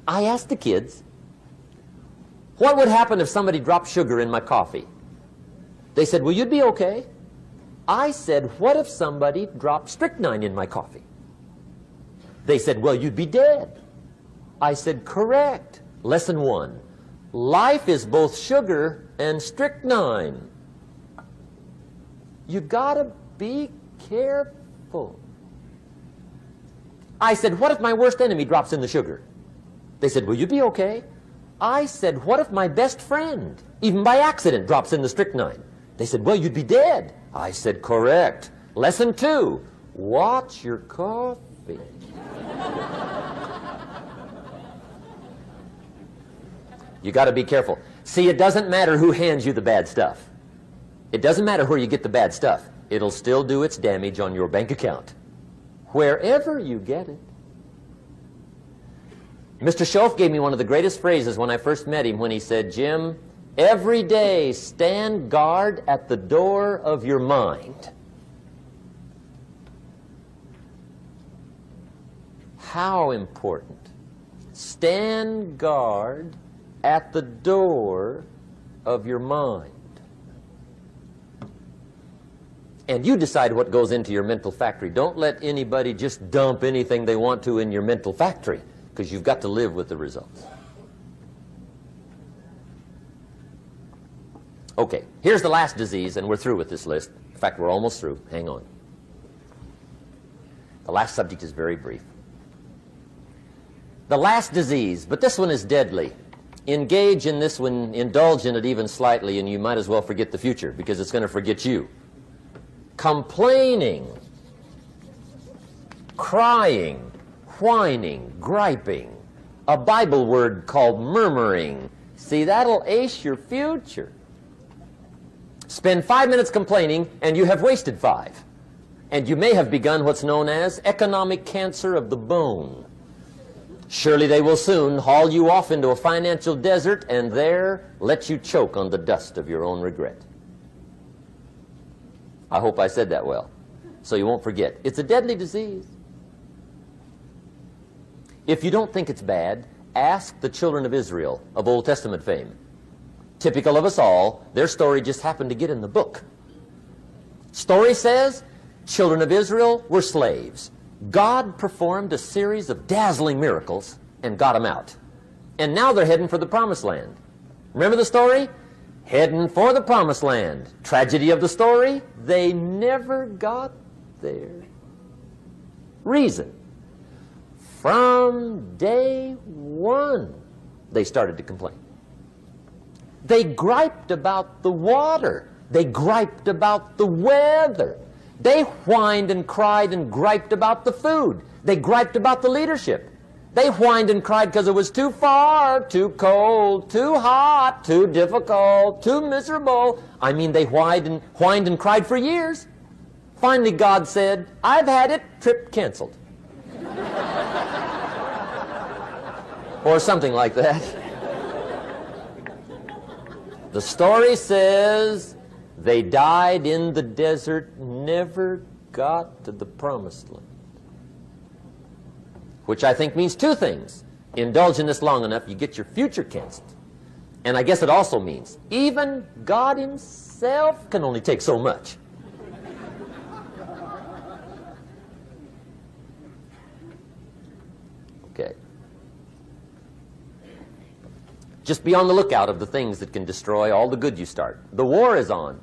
I asked the kids, what would happen if somebody dropped sugar in my coffee? They said, "Well, you'd be okay." I said, "What if somebody dropped strychnine in my coffee?" They said, "Well, you'd be dead." I said, "Correct. Lesson 1. Life is both sugar and strychnine. You gotta be careful." I said, "What if my worst enemy drops in the sugar?" They said, "Well, you'd be okay." I said, "What if my best friend, even by accident, drops in the strychnine?" They said, "Well, you'd be dead." I said, "Correct. Lesson 2. Watch your coffee." You got to be careful. See, it doesn't matter who hands you the bad stuff. It doesn't matter where you get the bad stuff. It'll still do its damage on your bank account, wherever you get it. Mr. Shoaff gave me one of the greatest phrases when I first met him, when he said, "Jim, every day stand guard at the door of your mind." How important. Stand guard at the door of your mind. And you decide what goes into your mental factory. Don't let anybody just dump anything they want to in your mental factory, because you've got to live with the results. Okay, here's the last disease, and we're through with this list. In fact, we're almost through. Hang on. The last subject is very brief. The last disease, but this one is deadly. Engage in this one, indulge in it even slightly, and you might as well forget the future, because it's going to forget you. Complaining, crying, whining, griping, a Bible word called murmuring. See, that'll ace your future. Spend 5 minutes complaining, and you have wasted 5. And you may have begun what's known as economic cancer of the bone. Surely they will soon haul you off into a financial desert and there let you choke on the dust of your own regret. I hope I said that well, so you won't forget. It's a deadly disease. If you don't think it's bad, ask the children of Israel of Old Testament fame. Typical of us all, their story just happened to get in the book. Story says, children of Israel were slaves. God performed a series of dazzling miracles and got them out. And now they're heading for the promised land. Remember the story? Heading for the promised land. Tragedy of the story, they never got there. Reason. From day one, they started to complain. They griped about the water. They griped about the weather. They whined and cried and griped about the food. They griped about the leadership. They whined and cried because it was too far, too cold, too hot, too difficult, too miserable. I mean, they whined and cried for years. Finally, God said, "I've had it, trip canceled." Or something like that. The story says they died in the desert, never got to the promised land. Which I think means two things. Indulge in this long enough, you get your future canceled. And I guess it also means even God himself can only take so much. Okay. Just be on the lookout of the things that can destroy all the good you start. The war is on.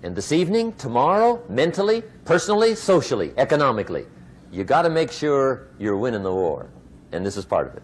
And this evening, tomorrow, mentally, personally, socially, economically, you got to make sure you're winning the war. And this is part of it.